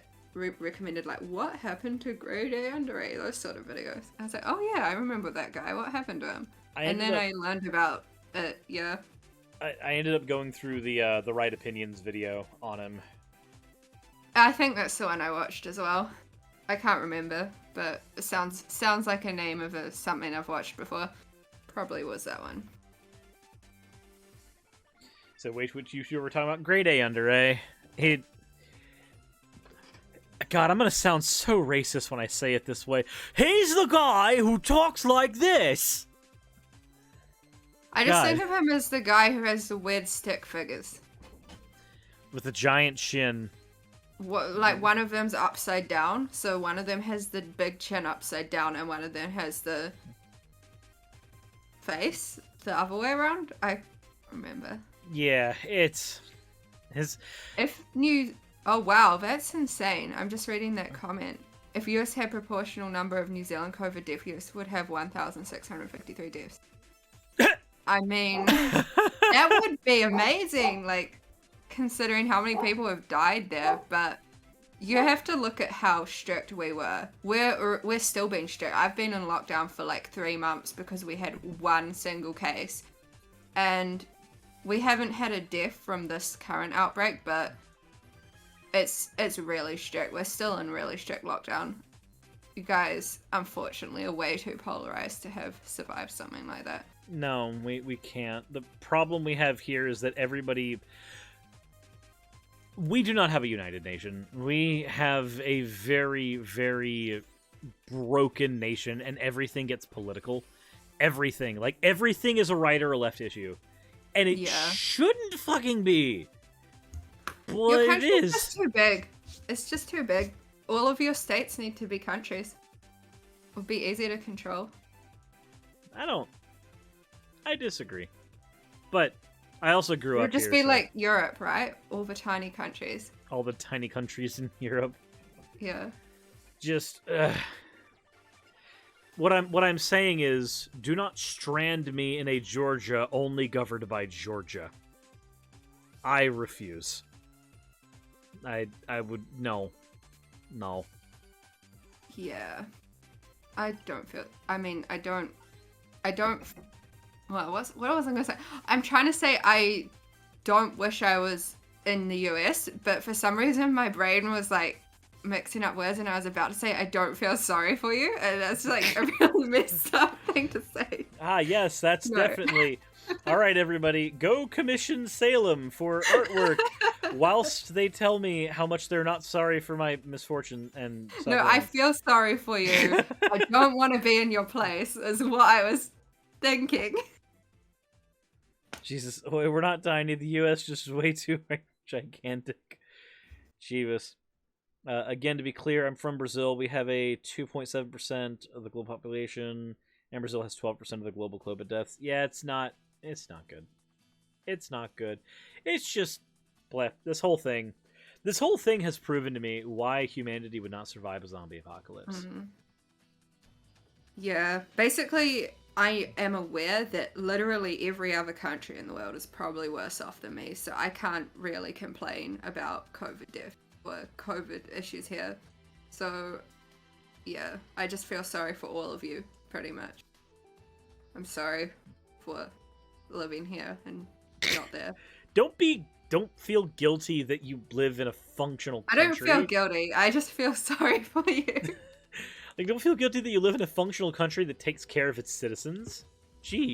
Speaker 2: like, what happened to grade A under A, those sort of videos. I was like, oh yeah, I remember that guy, what happened to him? I learned about it. Yeah,
Speaker 1: I ended up going through the Right Opinions video on him.
Speaker 2: I think that's the one I watched as well. I can't remember, but it sounds like a name of something I've watched before. Probably was that one.
Speaker 1: So which you were talking about? Grade A under A. God, I'm gonna sound so racist when I say it this way. He's the guy who talks like this!
Speaker 2: I just think of him as the guy who has the weird stick figures.
Speaker 1: With a giant shin.
Speaker 2: Like, one of them's upside down, so one of them has the big chin upside down, and one of them has the face the other way around. I remember. Yeah,
Speaker 1: it's his.
Speaker 2: Oh wow, that's insane. I'm just reading that comment. If US had proportional number of New Zealand COVID deaths, would have 1,653 deaths. I mean, that would be amazing, like, considering how many people have died there, but you have to look at how strict we were. We're still being strict. I've been in lockdown for like 3 months because we had one single case, and we haven't had a death from this current outbreak, but it's really strict. We're still in really strict lockdown. You guys, unfortunately, are way too polarized to have survived something like that.
Speaker 1: No, we can't. The problem we have here is that we do not have a united nation. We have a very, very broken nation, and everything gets political. Everything. Like, everything is a right or a left issue. And it shouldn't fucking be. But
Speaker 2: your country
Speaker 1: it is.
Speaker 2: It's just too big. It's just too big. All of your states need to be countries. It would be easy to control.
Speaker 1: I disagree. But I also grew
Speaker 2: It
Speaker 1: up
Speaker 2: would just
Speaker 1: here,
Speaker 2: be
Speaker 1: so
Speaker 2: like Europe, right? All the tiny countries.
Speaker 1: all the tiny countries in Europe.
Speaker 2: Yeah.
Speaker 1: Just what I'm saying is, do not strand me in a Georgia only governed by Georgia. I refuse. I would no.
Speaker 2: Yeah. I don't feel. I mean, I don't. Well, what was I gonna say? I'm trying to say I don't wish I was in the US, but for some reason my brain was like mixing up words, and I was about to say I don't feel sorry for you, and that's like a really messed up thing to say.
Speaker 1: Ah, yes, that's
Speaker 2: No.
Speaker 1: definitely. All right, everybody, go commission Salem for artwork whilst they tell me how much they're not sorry for my misfortune and suffering.
Speaker 2: No, I feel sorry for you. I don't want to be in your place, is what I was thinking.
Speaker 1: Jesus, we're not tiny. The U.S. just way too gigantic. Jeebus. Again, to be clear, I'm from Brazil. We have a 2.7% of the global population, and Brazil has 12% of the global COVID deaths. Yeah, it's not good. It's not good. It's just, bleh. This whole thing has proven to me why humanity would not survive a zombie apocalypse.
Speaker 2: Mm-hmm. Yeah, basically, I am aware that literally every other country in the world is probably worse off than me, so I can't really complain about COVID death or COVID issues here. So, yeah, I just feel sorry for all of you, pretty much. I'm sorry for living here and not there.
Speaker 1: Don't feel guilty that you live in a functional country.
Speaker 2: I don't feel guilty. I just feel sorry for you.
Speaker 1: Like, don't feel guilty that you live in a functional country that takes care of its citizens. Jeez.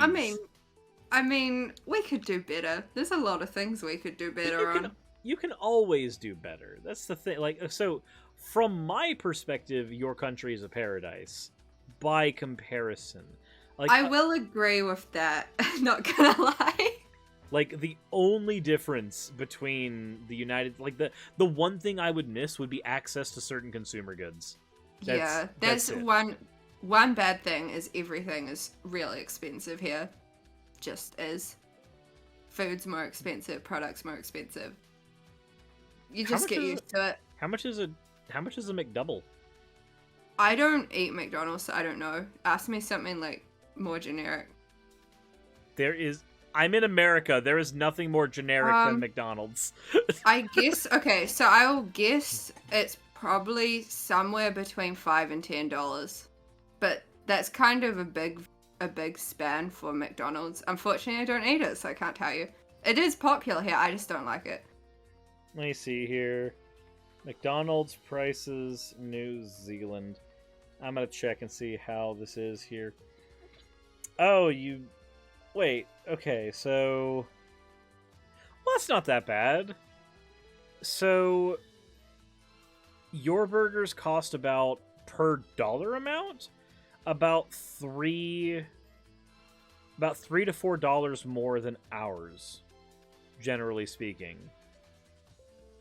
Speaker 2: I mean, we could do better. There's a lot of things we could do better on.
Speaker 1: You can always do better. That's the thing. Like, so, from my perspective, your country is a paradise. By comparison. Like,
Speaker 2: I will agree with that. Not gonna lie.
Speaker 1: Like, the only difference between the United... Like, the one thing I would miss would be access to certain consumer goods.
Speaker 2: That's one bad thing is everything is really expensive here. Just is. Food's more expensive, products more expensive. You just get used to it.
Speaker 1: How much is a McDouble?
Speaker 2: I don't eat McDonald's, so I don't know. Ask me something like more generic.
Speaker 1: I'm in America. There is nothing more generic than McDonald's.
Speaker 2: I guess, okay, so I will guess it's probably somewhere between $5 and $10. But that's kind of a big span for McDonald's. Unfortunately, I don't eat it, so I can't tell you. It is popular here, I just don't like it.
Speaker 1: Let me see here. McDonald's prices, New Zealand. I'm gonna check and see how this is here. Oh, wait, okay, so... Well, that's not that bad. So... Your burgers cost about, per dollar amount, about $3 to $4 more than ours, generally speaking.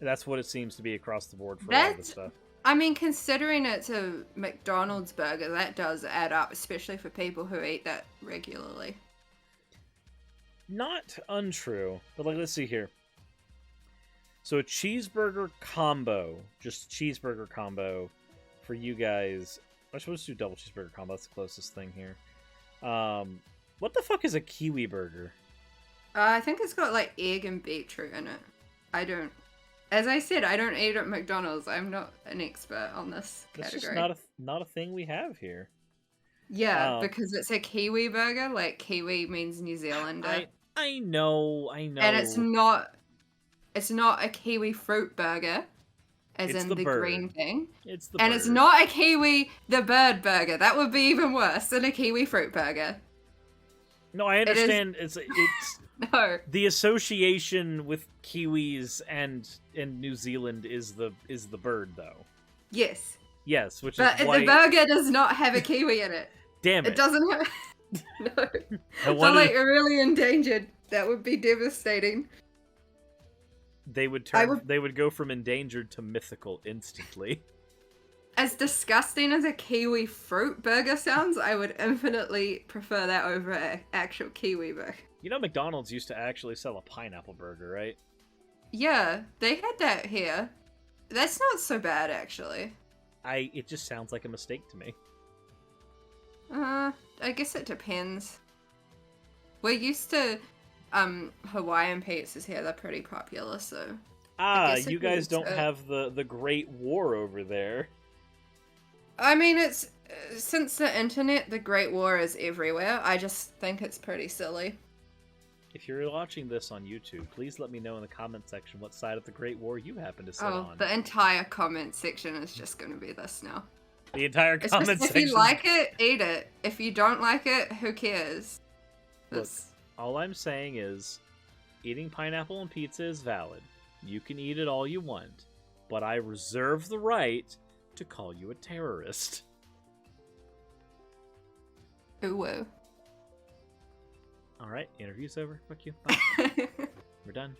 Speaker 1: That's what it seems to be across the board for all this stuff.
Speaker 2: I mean, considering it's a McDonald's burger, that does add up, especially for people who eat that regularly.
Speaker 1: Not untrue, but like, let's see here. So a cheeseburger combo, just cheeseburger combo for you guys. I'm supposed to do double cheeseburger combo. That's the closest thing here. What the fuck is a kiwi burger?
Speaker 2: I think it's got like egg and beetroot in it. As I said, I don't eat at McDonald's. I'm not an expert on this category.
Speaker 1: It's just not a thing we have here.
Speaker 2: Yeah, because it's a Kiwi burger. Like, Kiwi means New Zealander.
Speaker 1: I know.
Speaker 2: And it's not a Kiwi fruit burger, as in the green thing.
Speaker 1: It's the
Speaker 2: and
Speaker 1: bird.
Speaker 2: It's not a Kiwi the bird burger. That would be even worse than a Kiwi fruit burger.
Speaker 1: No, I understand. It's
Speaker 2: no.
Speaker 1: The association with Kiwis and New Zealand is the bird, though.
Speaker 2: Yes.
Speaker 1: Yes, which
Speaker 2: but
Speaker 1: is why...
Speaker 2: the burger does not have a kiwi in it.
Speaker 1: Damn it!
Speaker 2: It doesn't have. No. So like really endangered. That would be devastating.
Speaker 1: They would go from endangered to mythical instantly.
Speaker 2: as disgusting as a kiwi fruit burger sounds, I would infinitely prefer that over an actual kiwi burger.
Speaker 1: You know, McDonald's used to actually sell a pineapple burger, right?
Speaker 2: Yeah, they had that here. That's not so bad, actually.
Speaker 1: It just sounds like a mistake to me.
Speaker 2: I guess it depends. We're used to Hawaiian pizzas here. They're pretty popular, so.
Speaker 1: You guys don't have the Great War over there.
Speaker 2: I mean, it's since the internet, the Great War is everywhere. I just think it's pretty silly.
Speaker 1: If you're watching this on YouTube, please let me know in the comment section what side of the Great War you happen to sit on.
Speaker 2: The entire comment section is just going to be this now.
Speaker 1: The entire comment section?
Speaker 2: If you like it, eat it. If you don't like it, who cares?
Speaker 1: Look, all I'm saying is, eating pineapple on pizza is valid. You can eat it all you want, but I reserve the right to call you a terrorist.
Speaker 2: Ooh.
Speaker 1: Alright, interview's over. Fuck you. Bye. We're done.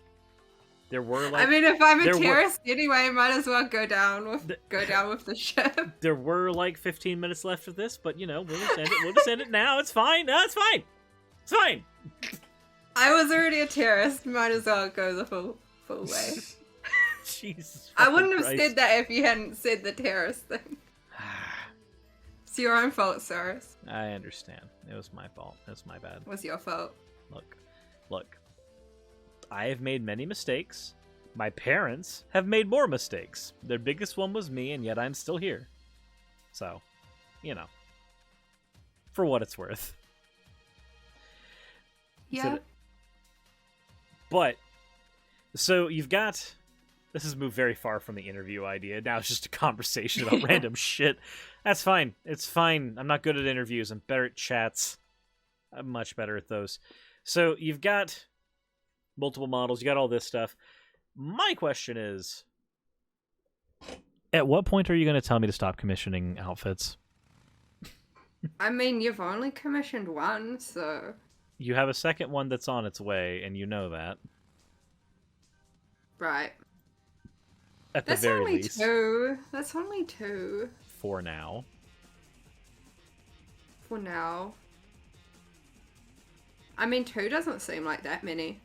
Speaker 1: There were like...
Speaker 2: I mean, if I'm a terrorist anyway, might as well go down with the ship.
Speaker 1: There were like 15 minutes left of this, but you know, we'll just end it. We'll just end it now. It's fine. No, it's fine. It's fine.
Speaker 2: I was already a terrorist. Might as well go the full way.
Speaker 1: Jesus.
Speaker 2: I wouldn't have said that if you hadn't said the terrorist thing. It's your own fault, Suris.
Speaker 1: I understand. It was my fault. It was my bad.
Speaker 2: It was your fault.
Speaker 1: Look. I have made many mistakes. My parents have made more mistakes. Their biggest one was me, and yet I'm still here. So, you know. For what it's worth.
Speaker 2: Yeah.
Speaker 1: So you've got... This has moved very far from the interview idea. Now it's just a conversation about random shit. That's fine. It's fine. I'm not good at interviews. I'm better at chats. I'm much better at those. So you've got multiple models. You got all this stuff. My question is, at what point are you going to tell me to stop commissioning outfits?
Speaker 2: I mean, you've only commissioned one, so...
Speaker 1: You have a second one that's on its way, and you know that.
Speaker 2: Right.
Speaker 1: At the very least.
Speaker 2: That's only two. That's only two.
Speaker 1: For now.
Speaker 2: For now. I mean, two doesn't seem like that many.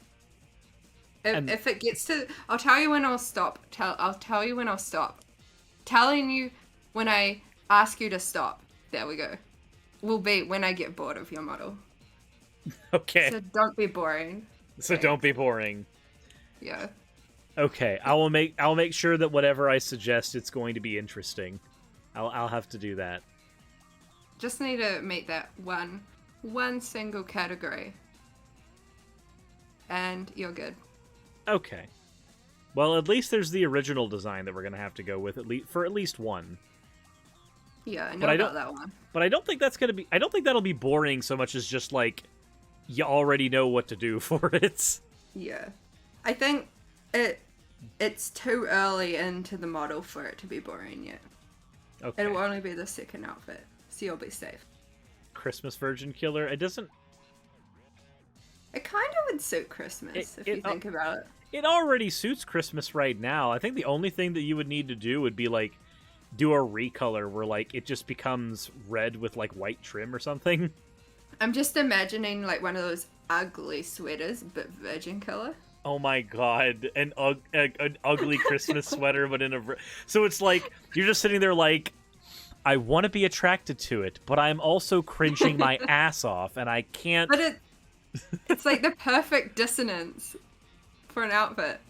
Speaker 2: If it gets to... I'll tell you when I'll stop. I'll tell you when I'll stop. Telling you when I ask you to stop. There we go. Will be when I get bored of your model.
Speaker 1: Okay.
Speaker 2: So don't be boring.
Speaker 1: So don't be boring.
Speaker 2: Yeah.
Speaker 1: Okay, I'll make sure that whatever I suggest, it's going to be interesting. I'll have to do that.
Speaker 2: Just need to make that one single category, and you're good.
Speaker 1: Okay. Well, at least there's the original design that we're gonna have to go with for at least one.
Speaker 2: Yeah, I know about that one.
Speaker 1: But I don't think that's gonna be. I don't think that'll be boring so much as just like you already know what to do for it.
Speaker 2: Yeah, I think it's too early into the model for it to be boring yet.
Speaker 1: Okay.
Speaker 2: It'll only be the second outfit, so you'll be safe.
Speaker 1: Christmas Virgin Killer. It doesn't.
Speaker 2: It kind of would suit Christmas if you think about it.
Speaker 1: It already suits Christmas right now. I think the only thing that you would need to do would be like do a recolor where like it just becomes red with like white trim or something.
Speaker 2: I'm just imagining like one of those ugly sweaters, but virgin color.
Speaker 1: Oh my god, an ugly Christmas sweater, but in a... So it's like, you're just sitting there like, I want to be attracted to it, but I'm also cringing my ass off, and I can't...
Speaker 2: But it's like the perfect dissonance for an outfit.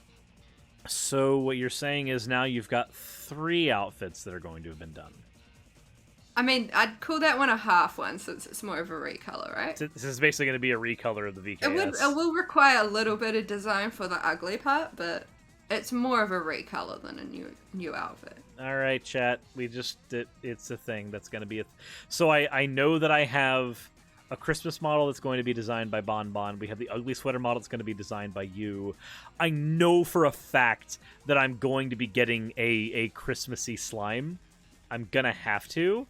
Speaker 1: So what you're saying is now you've got 3 outfits that are going to have been done.
Speaker 2: I mean, I'd call that one a half one since it's more of a recolor, right?
Speaker 1: This is basically going to be a recolor of the VKS.
Speaker 2: It will require a little bit of design for the ugly part, but it's more of a recolor than a new outfit.
Speaker 1: All right, chat. It's a thing that's going to be So I know that I have a Christmas model that's going to be designed by Bon Bon. We have the ugly sweater model that's going to be designed by you. I know for a fact that I'm going to be getting a Christmassy slime. I'm going to have to.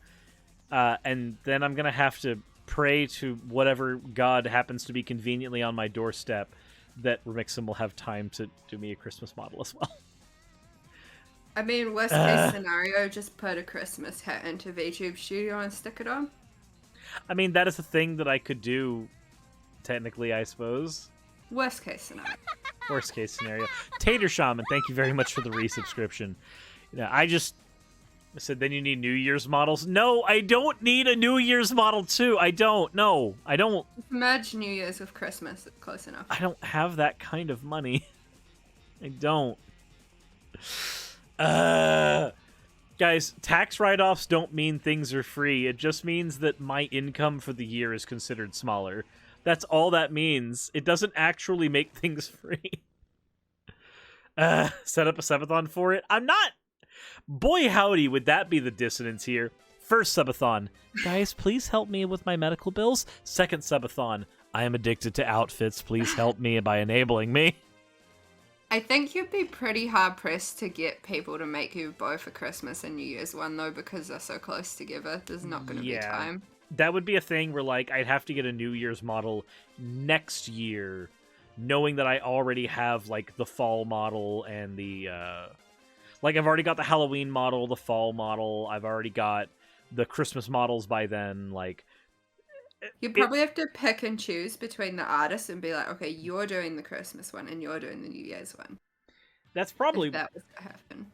Speaker 1: And then I'm going to have to pray to whatever god happens to be conveniently on my doorstep that Remixum will have time to do me a Christmas model as well.
Speaker 2: I mean, worst case scenario, just put a Christmas hat into VTube Studio and stick it on.
Speaker 1: I mean, that is a thing that I could do, technically, I suppose.
Speaker 2: Worst case scenario.
Speaker 1: Worst case scenario. Tater Shaman, thank you very much for the resubscription. You know, I said, then you need New Year's models. No, I don't need a New Year's model too. I don't. No, I don't.
Speaker 2: Just merge New Year's with Christmas. Close enough.
Speaker 1: I don't have that kind of money. I don't. Guys, tax write-offs don't mean things are free. It just means that my income for the year is considered smaller. That's all that means. It doesn't actually make things free. Set up a subathon for it? I'm not... Boy howdy, would that be the dissonance here. First subathon. Guys, please help me with my medical bills. Second subathon. I am addicted to outfits. Please help me by enabling me.
Speaker 2: I think you'd be pretty hard-pressed to get people to make you both a Christmas and New Year's one, though, because they're so close together. There's not going to be time.
Speaker 1: That would be a thing where, like, I'd have to get a New Year's model next year, knowing that I already have, like, the fall model and the, like, I've already got the Halloween model, the fall model, I've already got the Christmas models by then, like...
Speaker 2: You probably have to pick and choose between the artists and be like, okay, you're doing the Christmas one and you're doing the New Year's one.
Speaker 1: That's probably...
Speaker 2: If that was to happen.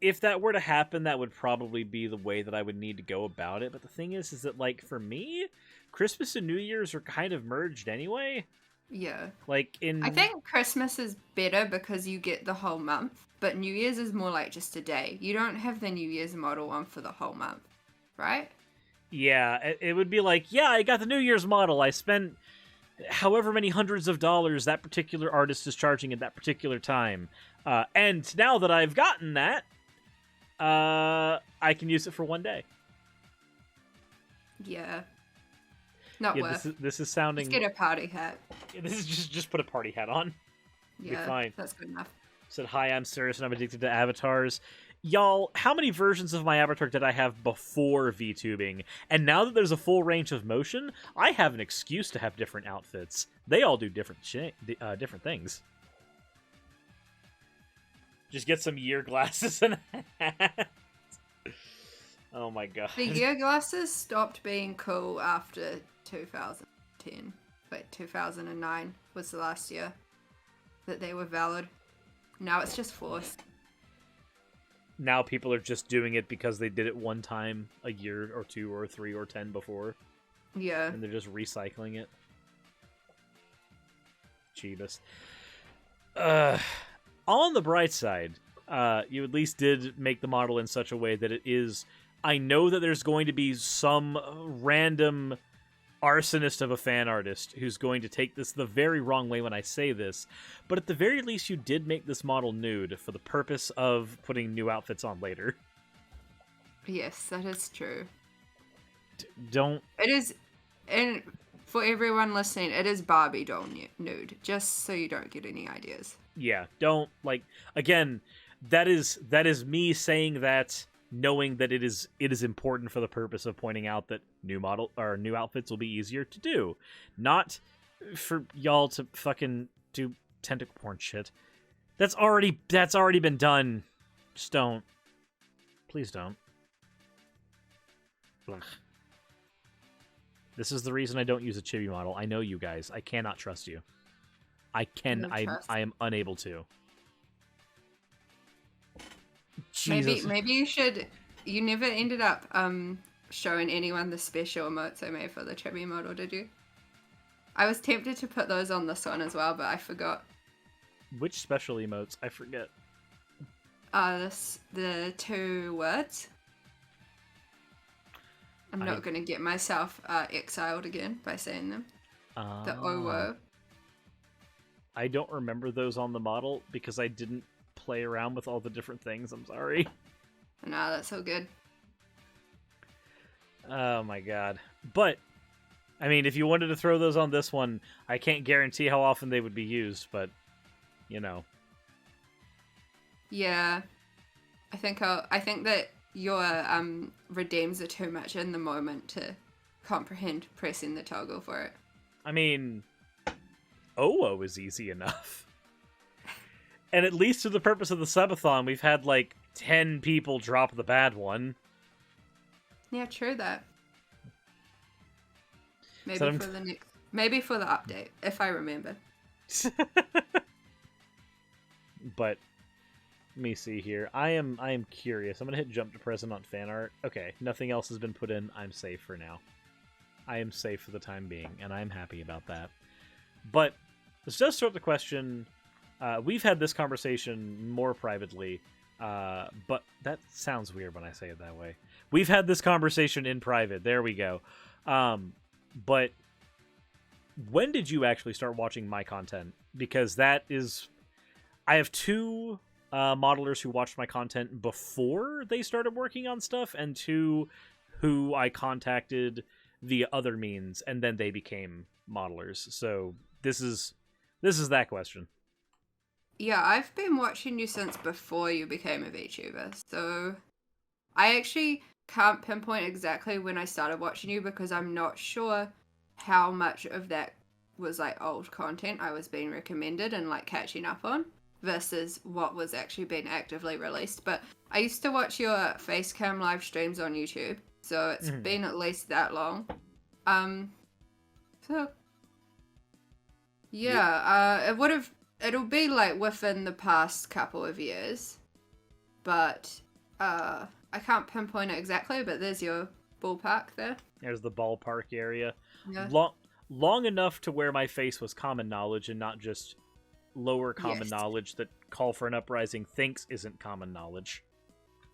Speaker 1: If that were to happen, that would probably be the way that I would need to go about it. But the thing is that, like, for me, Christmas and New Year's are kind of merged anyway.
Speaker 2: Yeah.
Speaker 1: Like,
Speaker 2: I think Christmas is better because you get the whole month, but New Year's is more like just a day. You don't have the New Year's model on for the whole month, right?
Speaker 1: Yeah, it would be like, yeah, I got the New Year's model. I spent however many hundreds of dollars that particular artist is charging at that particular time. And now that I've gotten that, I can use it for one day.
Speaker 2: Yeah. Not worth.
Speaker 1: This is sounding...
Speaker 2: Just get a party hat.
Speaker 1: Yeah, this is just put a party hat on.
Speaker 2: Yeah,
Speaker 1: fine.
Speaker 2: That's good enough.
Speaker 1: Said, hi, I'm Suris and I'm addicted to avatars. Y'all, how many versions of my avatar did I have before VTubing? And now that there's a full range of motion, I have an excuse to have different outfits. They all do different things. Just get some year glasses and a hat. Oh my god.
Speaker 2: The year glasses stopped being cool after 2010. Wait, 2009 was the last year that they were valid. Now it's just forced.
Speaker 1: Now people are just doing it because they did it one time a year or 2 or 3 or 10 before.
Speaker 2: Yeah.
Speaker 1: And they're just recycling it. Jeebus. On the bright side, you at least did make the model in such a way that it is... I know that there's going to be some random arsonist of a fan artist who's going to take this the very wrong way when I say this, but at the very least you did make this model nude for the purpose of putting new outfits on later.
Speaker 2: Yes, that is true.
Speaker 1: Don't...
Speaker 2: It is... And for everyone listening, it is Barbie doll nude, just so you don't get any ideas.
Speaker 1: Yeah, don't, like, again, that is me saying that, knowing that it is important for the purpose of pointing out that new outfits will be easier to do, not for y'all to fucking do tentacle porn shit. That's already been done. Just don't. Please don't. Ugh. This is the reason I don't use a chibi model. I know you guys. I cannot trust you. I am unable to. Jesus.
Speaker 2: Maybe you should... You never ended up showing anyone the special emotes I made for the chibi model, did you? I was tempted to put those on this one as well, but I forgot.
Speaker 1: Which special emotes? I forget.
Speaker 2: The 2 words. I'm not going to get myself exiled again by saying them. The OWO.
Speaker 1: I don't remember those on the model because I didn't play around with all the different things. I'm sorry.
Speaker 2: No, that's so good.
Speaker 1: Oh my god. But, I mean, if you wanted to throw those on this one, I can't guarantee how often they would be used, but, you know.
Speaker 2: Yeah. I think that your redeems are too much in the moment to comprehend pressing the toggle for it.
Speaker 1: I mean, OWO is easy enough. And at least to the purpose of the subathon, we've had, like, 10 people drop the bad one.
Speaker 2: Yeah, true that. Maybe
Speaker 1: So
Speaker 2: for the next, maybe for the update, if I remember.
Speaker 1: But let me see here. I am curious. I'm gonna hit jump to present on fan art. Okay, nothing else has been put in. I'm safe for now. I am safe for the time being, and I'm happy about that. But this does start the question. We've had this conversation more privately, but that sounds weird when I say it that way. We've had this conversation in private. There we go. But when did you actually start watching my content? Because that is... I have two modelers who watched my content before they started working on stuff, and two who I contacted via other means, and then they became modelers. So this is that question.
Speaker 2: Yeah, I've been watching you since before you became a VTuber, so I actually can't pinpoint exactly when I started watching you because I'm not sure how much of that was like old content I was being recommended and like catching up on versus what was actually being actively released. But I used to watch your facecam live streams on YouTube, so it's been at least that long. So yeah, it'll be like within the past couple of years, but I can't pinpoint it exactly, but there's your ballpark there.
Speaker 1: There's the ballpark area.
Speaker 2: Yeah.
Speaker 1: Long enough to where my face was common knowledge and not just lower common knowledge that Call for an Uprising thinks isn't common knowledge.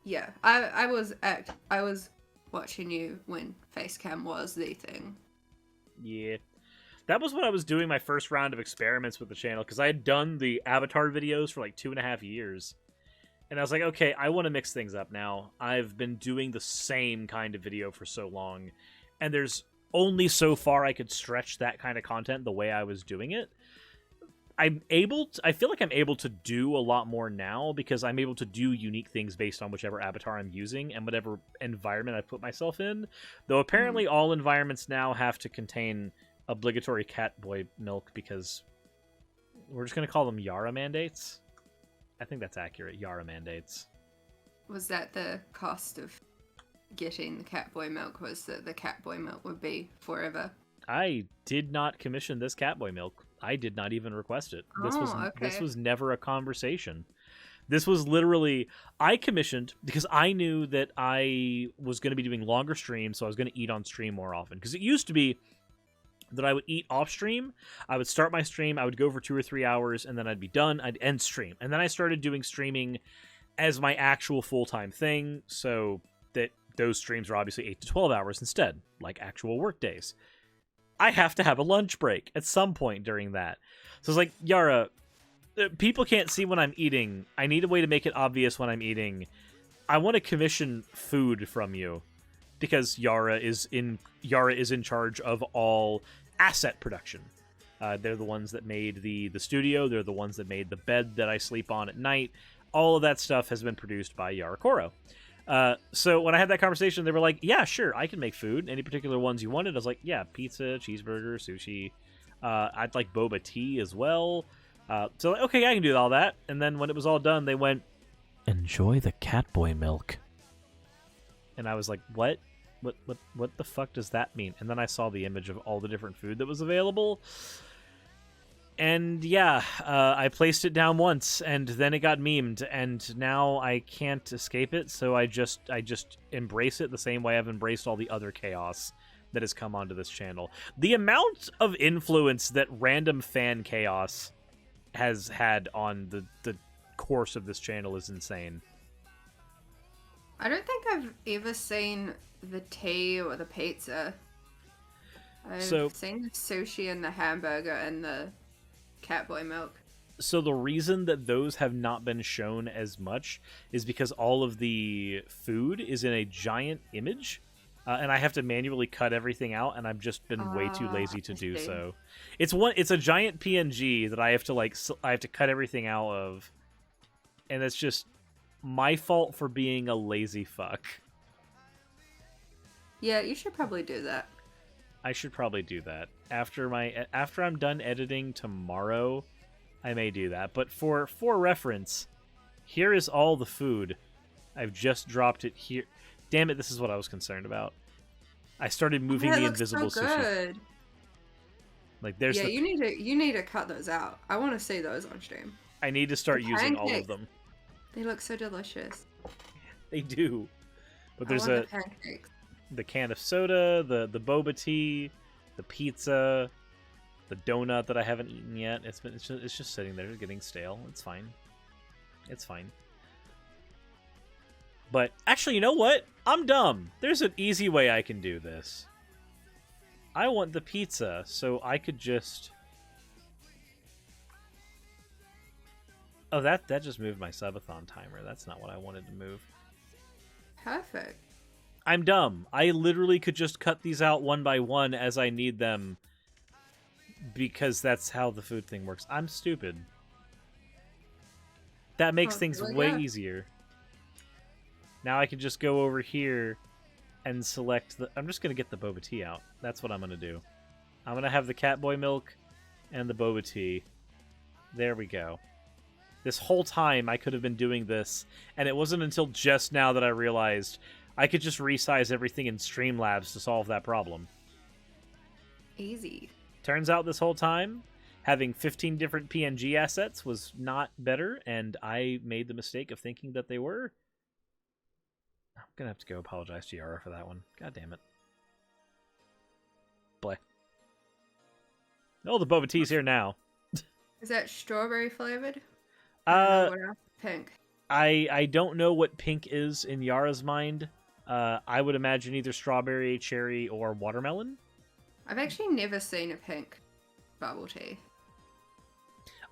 Speaker 2: Yeah, I was watching you when facecam was the thing.
Speaker 1: Yeah. That was when I was doing my first round of experiments with the channel, because I had done the Avatar videos for like 2.5 years. And I was like, okay, I want to mix things up now. I've been doing the same kind of video for so long, and there's only so far I could stretch that kind of content the way I was doing it. I feel like I'm able to do a lot more now because I'm able to do unique things based on whichever avatar I'm using and whatever environment I put myself in. Though apparently all environments now have to contain obligatory cat boy milk because we're just going to call them Yara mandates. I think that's accurate. Yara mandates.
Speaker 2: Was that the cost of getting the Catboy milk? Was that the Catboy milk would be forever?
Speaker 1: I did not commission this Catboy milk. I did not even request it. This was never a conversation. This was literally, I commissioned because I knew that I was going to be doing longer streams, so I was going to eat on stream more often. Because it used to be that I would eat off stream, I would start my stream, I would go for 2 or 3 hours, and then I'd be done, I'd end stream. And then I started doing streaming as my actual full-time thing, so that those streams are obviously 8 to 12 hours instead, like actual work days. I have to have a lunch break at some point during that. So it's like, Yara, people can't see when I'm eating. I need a way to make it obvious when I'm eating. I want to commission food from you because Yara is in charge of all asset production. They're the ones that made the studio. They're the ones that made the bed that I sleep on at night. All of that stuff has been produced by Yara Koro. So when I had that conversation, they were like, yeah, sure, I can make food. Any particular ones you wanted? I was like, yeah, pizza, cheeseburger, sushi. I'd like boba tea as well. So, okay, I can do all that. And then when it was all done, they went, enjoy the Catboy milk. And I was like, what? What the fuck does that mean? And then I saw the image of all the different food that was available. And yeah, I placed it down once, and then it got memed, and now I can't escape it, so I just embrace it the same way I've embraced all the other chaos that has come onto this channel. The amount of influence that random fan chaos has had on the course of this channel is insane.
Speaker 2: I don't think I've ever seen the tea or the pizza. I've seen the sushi and the hamburger and the Catboy milk.
Speaker 1: So the reason that those have not been shown as much is because all of the food is in a giant image, and I have to manually cut everything out, and I've just been way too lazy to do so. It's a giant PNG that I have to cut everything out of, and it's just my fault for being a lazy fuck.
Speaker 2: Yeah, you should probably do that.
Speaker 1: I should probably do that. After I'm done editing tomorrow, I may do that. But for reference, here is all the food I've just dropped it here. Damn it, this is what I was concerned about. I started moving the invisible
Speaker 2: so
Speaker 1: sushi.
Speaker 2: Good.
Speaker 1: Like there's
Speaker 2: you need to cut those out. I want to see those on stream.
Speaker 1: I need to start using all of them.
Speaker 2: They look so delicious.
Speaker 1: They do. But there's
Speaker 2: the pancakes.
Speaker 1: The can of soda, the boba tea, the pizza, the donut that I haven't eaten yet. It's just sitting there getting stale. It's fine. It's fine. But actually, you know what? I'm dumb. There's an easy way I can do this. I want the pizza, so I could just... Oh, that just moved my subathon timer. That's not what I wanted to move.
Speaker 2: Perfect.
Speaker 1: I'm dumb. I literally could just cut these out one by one as I need them, because that's how the food thing works. I'm stupid. That makes things way easier. Now I can just go over here and select the... I'm just going to get the boba tea out. That's what I'm going to do. I'm going to have the Catboy milk and the boba tea. There we go. This whole time I could have been doing this, and it wasn't until just now that I realized I could just resize everything in Streamlabs to solve that problem.
Speaker 2: Easy. Turns
Speaker 1: out this whole time, having 15 different PNG assets was not better, and I made the mistake of thinking that they were. I'm gonna have to go apologize to Yara for that one. God damn it. Bleh. Oh, the boba tea's here now.
Speaker 2: Is that strawberry flavored? Pink.
Speaker 1: I don't know what pink is in Yara's mind. I would imagine either strawberry, cherry, or watermelon.
Speaker 2: I've actually never seen a pink bubble tea.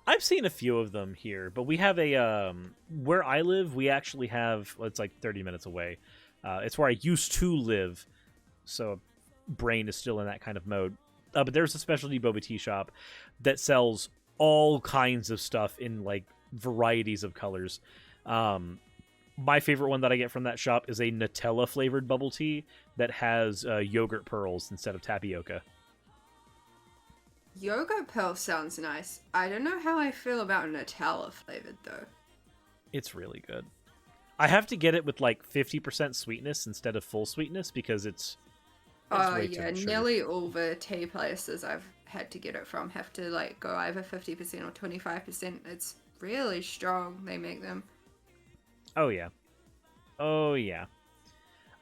Speaker 1: I've seen a few of them here, but we have a where I live. We actually have. Well, it's like 30 minutes away. It's where I used to live, so brain is still in that kind of mode. But there's a specialty boba tea shop that sells all kinds of stuff in like varieties of colors. My favorite one that I get from that shop is a Nutella flavored bubble tea that has yogurt pearls instead of tapioca.
Speaker 2: Yogurt pearl sounds nice. I don't know how I feel about Nutella flavored though.
Speaker 1: It's really good. I have to get it with like 50% sweetness instead of full sweetness because it's way too much sugar.
Speaker 2: Nearly all the tea places I've had to get it from have to like go either 50% or 25%. It's really strong. They make them.
Speaker 1: Oh yeah. Oh yeah.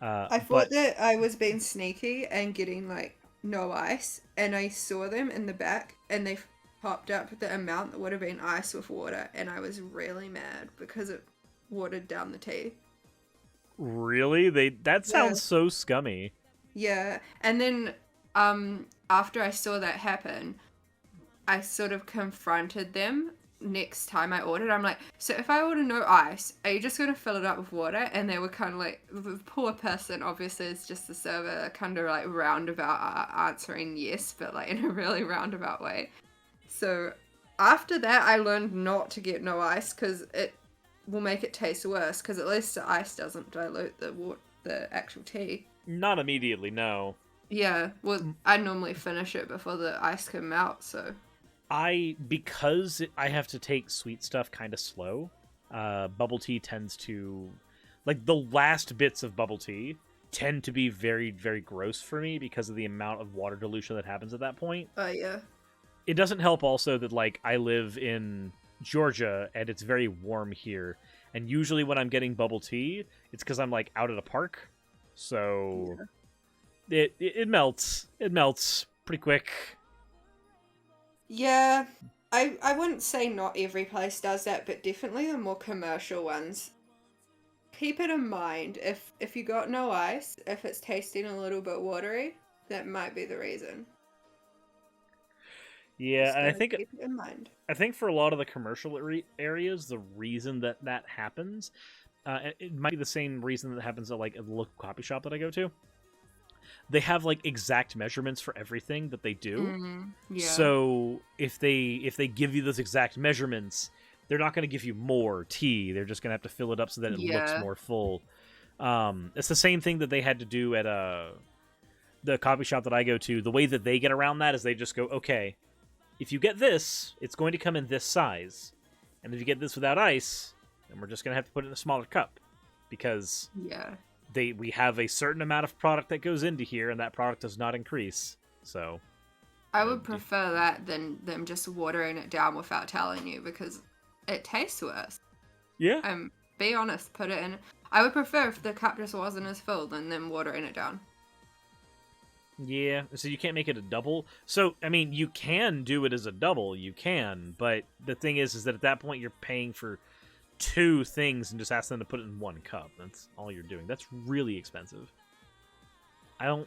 Speaker 2: I thought that I was being sneaky and getting like no ice, and I saw them in the back and they popped up the amount that would have been ice with water, and I was really mad because it watered down the tea.
Speaker 1: Really? That sounds so scummy.
Speaker 2: Yeah. And then after I saw that happen, I sort of confronted them next time I ordered. I'm like, so if I order no ice, are you just going to fill it up with water? And they were kind of like, the poor person, obviously it's just the server, kind of like roundabout answering yes, but like in a really roundabout way. So after that, I learned not to get no ice because it will make it taste worse, because at least the ice doesn't dilute the actual tea.
Speaker 1: Not immediately, no.
Speaker 2: Yeah, well, I normally finish it before the ice can melt, so...
Speaker 1: Because I have to take sweet stuff kind of slow, bubble tea tends to... Like, the last bits of bubble tea tend to be very, very gross for me because of the amount of water dilution that happens at that point.
Speaker 2: Yeah.
Speaker 1: It doesn't help also that, like, I live in Georgia, and it's very warm here. And usually when I'm getting bubble tea, it's because I'm, like, out at a park. So... Yeah. It melts. It melts pretty quick.
Speaker 2: Yeah, I wouldn't say not every place does that, but definitely the more commercial ones. Keep it in mind, if you got no ice, if it's tasting a little bit watery, that might be the reason.
Speaker 1: Yeah, and I think
Speaker 2: keep it in mind.
Speaker 1: I think for a lot of the commercial areas, the reason that happens, it might be the same reason that happens at like a local coffee shop that I go to. They have like exact measurements for everything that they do.
Speaker 2: Yeah.
Speaker 1: So if they give you those exact measurements, they're not going to give you more tea. They're just going to have to fill it up so that it looks more full. It's the same thing that they had to do at the coffee shop that I go to. The way that they get around that is they just go, okay, if you get this, it's going to come in this size. And if you get this without ice, then we're just going to have to put it in a smaller cup. because
Speaker 2: Yeah.
Speaker 1: we have a certain amount of product that goes into here, and that product does not increase. So
Speaker 2: I would prefer that than them just watering it down without telling you, because it tastes worse.
Speaker 1: yeah.
Speaker 2: Be honest, put it in. I would prefer if the cup just wasn't as full than them watering it down.
Speaker 1: Yeah, so you can't make it a double. So, I mean, you can do it as a double, you can, but the thing is that at that point you're paying for 2 things and just ask them to put it in 1 cup. That's all you're doing. That's really expensive. I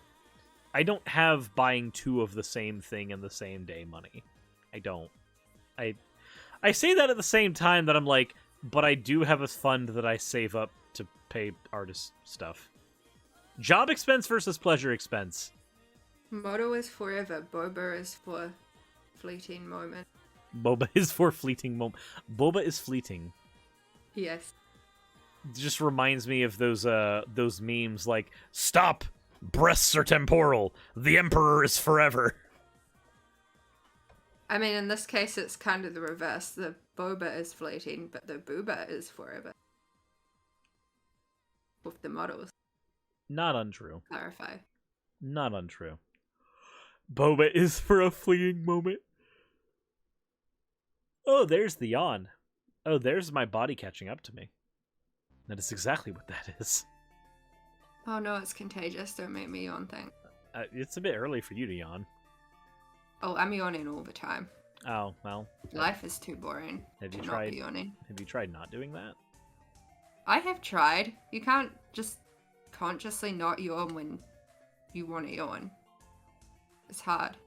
Speaker 1: don't have buying 2 of the same thing in the same day money. I don't. I say that at the same time that I'm like, but I do have a fund that I save up to pay artist stuff. Job expense versus pleasure expense.
Speaker 2: Motto is forever. Boba is for fleeting moment.
Speaker 1: Boba is for fleeting moment. Boba is fleeting.
Speaker 2: Yes.
Speaker 1: It just reminds me of those memes like, stop! Breasts are temporal. The Emperor is forever.
Speaker 2: I mean, in this case, it's kind of the reverse. The Boba is fleeting, but the Booba is forever. With the models.
Speaker 1: Not untrue.
Speaker 2: Clarify.
Speaker 1: Not untrue. Boba is for a fleeting moment. Oh, there's the yawn. Oh, there's my body catching up to me. That is exactly what that is.
Speaker 2: Oh no, it's contagious. Don't make me yawn, thanks.
Speaker 1: It's a bit early for you to yawn.
Speaker 2: Oh, I'm yawning all the time.
Speaker 1: Oh, well.
Speaker 2: Life is too boring.
Speaker 1: Have you
Speaker 2: to
Speaker 1: tried
Speaker 2: not be yawning.
Speaker 1: Have you tried not doing that?
Speaker 2: I have tried. You can't just consciously not yawn when you want to yawn. It's hard.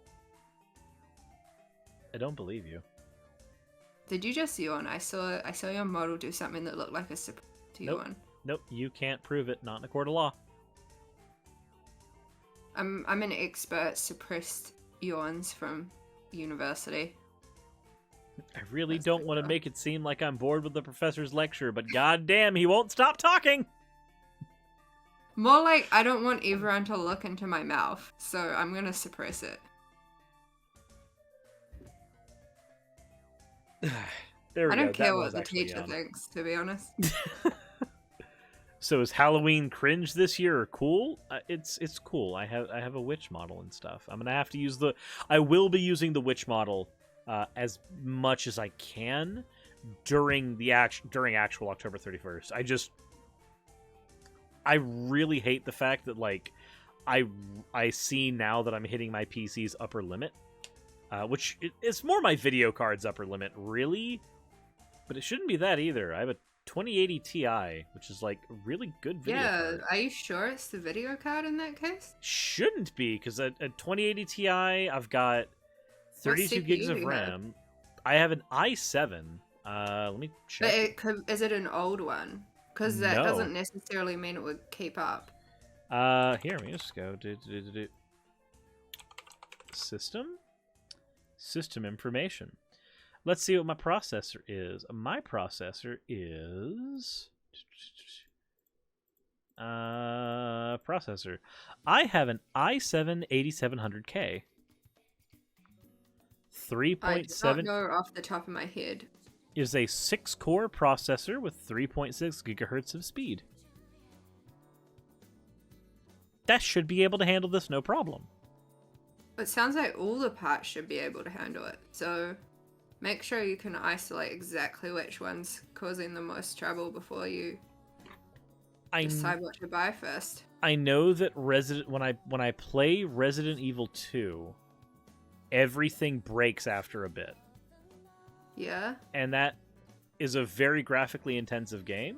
Speaker 1: I don't believe you.
Speaker 2: Did you just yawn? I saw your model do something that looked like a surprise to yawn.
Speaker 1: Nope, you can't prove it. Not in a court of law.
Speaker 2: I'm an expert suppressed yawns from university.
Speaker 1: I really don't want to make it seem like I'm bored with the professor's lecture, but goddamn, he won't stop talking.
Speaker 2: More like I don't want everyone to look into my mouth, so I'm gonna suppress it.
Speaker 1: There we go.
Speaker 2: I don't care
Speaker 1: That
Speaker 2: what
Speaker 1: was
Speaker 2: the
Speaker 1: actually
Speaker 2: teacher thinks, to be honest.
Speaker 1: So is Halloween cringe this year or cool? It's cool. I have a witch model and stuff. I'm gonna have to use I will be using the witch model as much as I can during actual October 31st. I really hate the fact that like I see now that I'm hitting my PC's upper limit, which it's more my video card's upper limit really, but it shouldn't be that either. I have a 2080 Ti, which is like a really good video card.
Speaker 2: Are you sure it's the video card in that case?
Speaker 1: Shouldn't be, because at 2080 Ti, I've got 32 gigs of RAM. I have an i7. Let me check.
Speaker 2: But is it an old one? Because that doesn't necessarily mean it would keep up.
Speaker 1: Here, let me just go. System information. Let's see what my processor is. My processor is... processor. I have an i7 8700K. 3.7...
Speaker 2: I do not know off the top of my head.
Speaker 1: Is a 6-core processor with 3.6 gigahertz of speed. That should be able to handle this no problem.
Speaker 2: It sounds like all the parts should be able to handle it, so make sure you can isolate exactly which one's causing the most trouble before you decide what to buy first.
Speaker 1: I know that when I play Resident Evil 2, everything breaks after a bit.
Speaker 2: Yeah?
Speaker 1: And that is a very graphically intensive game?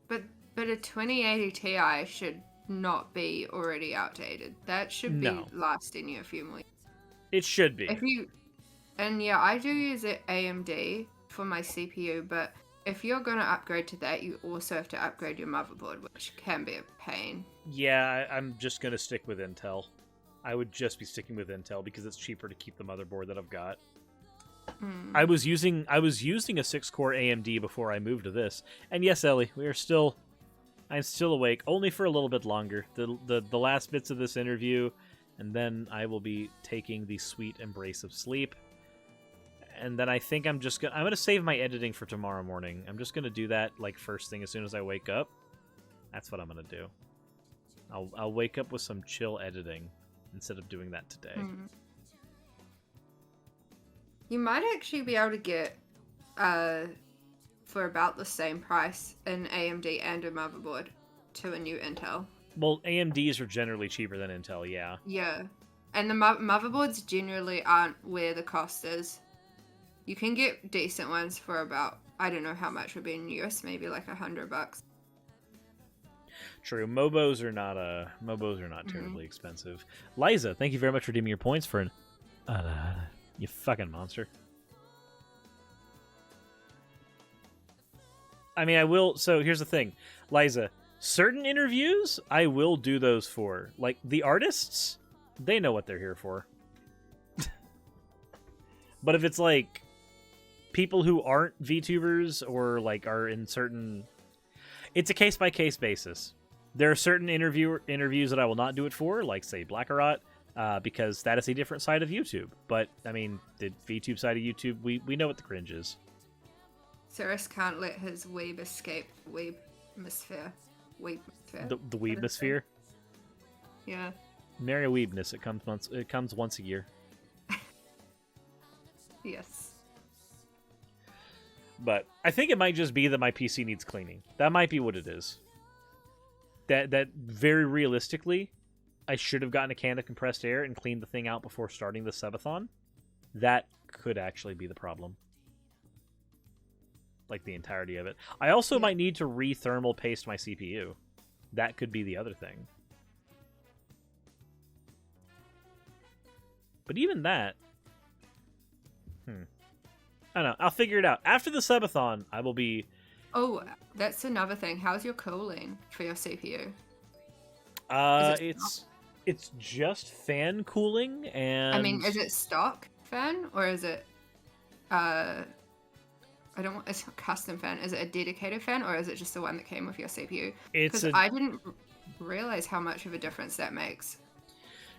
Speaker 2: But a 2080 Ti should not be already outdated. That should be lasting you a few more years.
Speaker 1: It should be.
Speaker 2: I do use AMD for my CPU, but if you're going to upgrade to that, you also have to upgrade your motherboard, which can be a pain.
Speaker 1: Yeah, I'm just going to stick with Intel. I would just be sticking with Intel because it's cheaper to keep the motherboard that I've got. I was using a 6-core AMD before I moved to this. And yes, Ellie, I'm still awake, only for a little bit longer. The last bits of this interview, and then I will be taking the sweet embrace of sleep. And then I think I'm gonna save my editing for tomorrow morning. I'm just gonna do that like first thing as soon as I wake up. That's what I'm gonna do. I'll wake up with some chill editing instead of doing that today.
Speaker 2: You might actually be able to get for about the same price an AMD and a motherboard to a new Intel.
Speaker 1: Well, AMDs are generally cheaper than Intel, yeah.
Speaker 2: Yeah. And the motherboards generally aren't where the cost is. You can get decent ones for about, I don't know how much would be in US, maybe like $100.
Speaker 1: True. MOBOs are not terribly expensive. Liza, thank you very much for redeeming your points for an you fucking monster. I mean, I will. So here's the thing, Liza. Certain interviews, I will do those for. Like, the artists, they know what they're here for. But if it's, like, people who aren't VTubers or, like, are in certain... It's a case-by-case basis. There are certain interviews that I will not do it for, like, say, Blackarot, because that is a different side of YouTube. But, I mean, the VTube side of YouTube, we know what the cringe is.
Speaker 2: Suris can't let his weeb escape weeb-mosphere.
Speaker 1: The weebmosphere?
Speaker 2: Yeah.
Speaker 1: Marry a weebness. It comes once a year.
Speaker 2: Yes.
Speaker 1: But I think it might just be that my PC needs cleaning. That might be what it is. That very realistically, I should have gotten a can of compressed air and cleaned the thing out before starting the subathon. That could actually be the problem. Like the entirety of it. I also might need to re-thermal paste my CPU. That could be the other thing. But even that... I don't know. I'll figure it out. After the subathon, I will be...
Speaker 2: Oh, that's another thing. How's your cooling for your CPU?
Speaker 1: It's just fan cooling, and...
Speaker 2: I mean, is it stock fan, or is it... it's a custom fan. Is it a dedicated fan, or is it just the one that came with your CPU? Because I didn't realize how much of a difference that makes.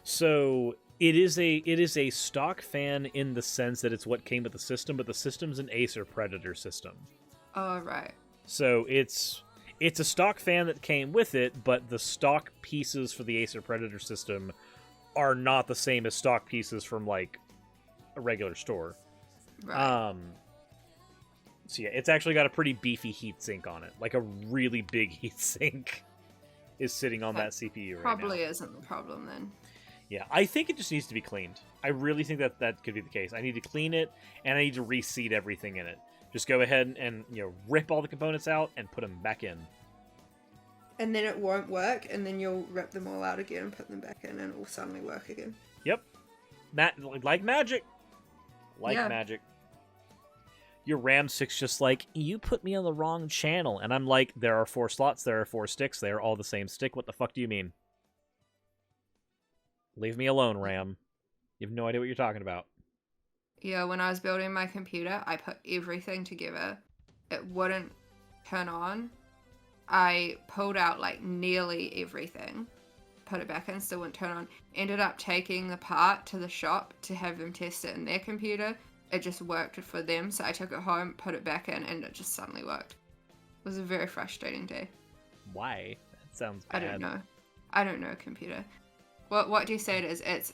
Speaker 1: So it is a stock fan in the sense that it's what came with the system, but the system's an Acer Predator system.
Speaker 2: Oh, right.
Speaker 1: So it's a stock fan that came with it, but the stock pieces for the Acer Predator system are not the same as stock pieces from like a regular store.
Speaker 2: Right.
Speaker 1: So yeah, it's actually got a pretty beefy heatsink on it. Like a really big heatsink is sitting on that CPU right now.
Speaker 2: Probably isn't the problem then.
Speaker 1: Yeah, I think it just needs to be cleaned. I really think that could be the case. I need to clean it, and I need to reseat everything in it. Just go ahead and rip all the components out and put them back in.
Speaker 2: And then it won't work, and then you'll rip them all out again and put them back in, and it will suddenly work again.
Speaker 1: Yep. Like magic. Magic. Your RAM stick's just like, you put me on the wrong channel. And I'm like, there are 4 slots, there are 4 sticks, they are all the same stick. What the fuck do you mean? Leave me alone, RAM. You have no idea what you're talking about.
Speaker 2: Yeah, when I was building my computer, I put everything together. It wouldn't turn on. I pulled out like nearly everything, put it back in, still wouldn't turn on. Ended up taking the part to the shop to have them test it in their computer. It just worked for them, so I took it home, put it back in, and it just suddenly worked. It was a very frustrating day.
Speaker 1: Why? That sounds bad.
Speaker 2: I don't know computer. What do you say it is? It's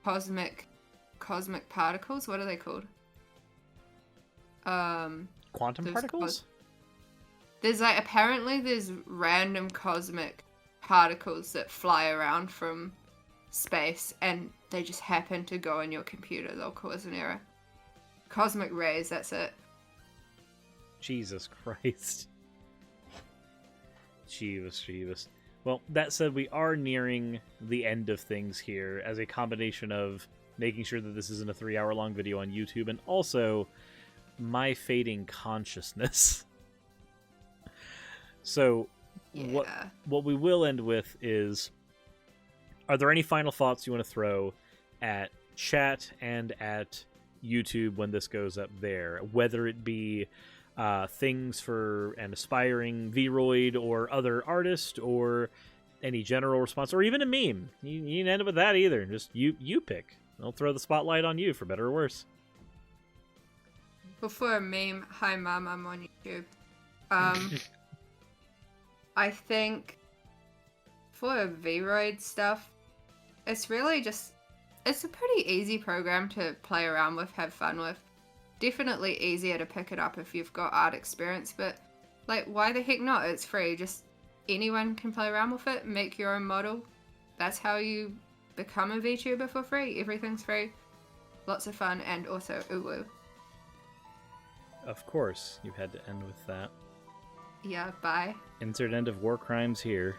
Speaker 2: cosmic particles. What are they called?
Speaker 1: Quantum particles?
Speaker 2: There's apparently there's random cosmic particles that fly around from space, and they just happen to go in your computer. They'll cause an error. Cosmic rays, that's it.
Speaker 1: Jesus Christ. Jeebus. Well, that said, we are nearing the end of things here as a combination of making sure that this isn't a 3-hour-long video on YouTube and also my fading consciousness. So, what we will end with is, are there any final thoughts you want to throw at chat and at YouTube when this goes up there? Whether it be things for an aspiring Vroid or other artist, or any general response, or even a meme. You can end up with that either. Just you pick. I'll throw the spotlight on you for better or worse.
Speaker 2: For a meme, hi mom, I'm on YouTube. I think for V-Roid stuff, it's really just, it's a pretty easy program to play around with, have fun with. Definitely easier to pick it up if you've got art experience, but like, why the heck not? It's free. Just anyone can play around with it, make your own model. That's how you become a VTuber for free. Everything's free. Lots of fun, and also uwu.
Speaker 1: Of course, you had to end with that.
Speaker 2: Yeah, bye.
Speaker 1: Insert end of war crimes here.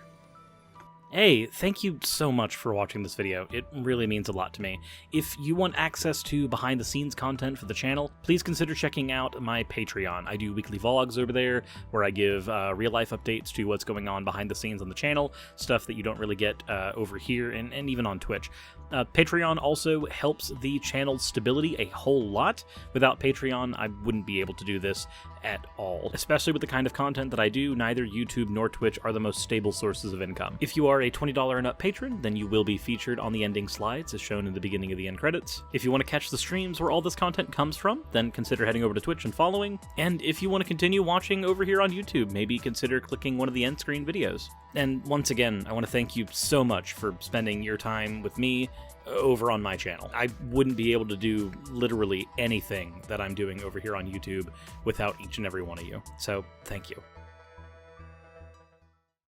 Speaker 1: Hey, thank you so much for watching this video. It really means a lot to me. If you want access to behind-the-scenes content for the channel, please consider checking out my Patreon. I do weekly vlogs over there, where I give real-life updates to what's going on behind the scenes on the channel, stuff that you don't really get over here, and even on Twitch. Patreon also helps the channel's stability a whole lot. Without Patreon, I wouldn't be able to do this at all. Especially with the kind of content that I do, neither YouTube nor Twitch are the most stable sources of income. If you are a $20 and up patron, then you will be featured on the ending slides as shown in the beginning of the end credits. If you want to catch the streams where all this content comes from, then consider heading over to Twitch and following. And if you want to continue watching over here on YouTube, maybe consider clicking one of the end screen videos. And once again, I want to thank you so much for spending your time with me over on my channel. I wouldn't be able to do literally anything that I'm doing over here on YouTube without each and every one of you. So, thank you.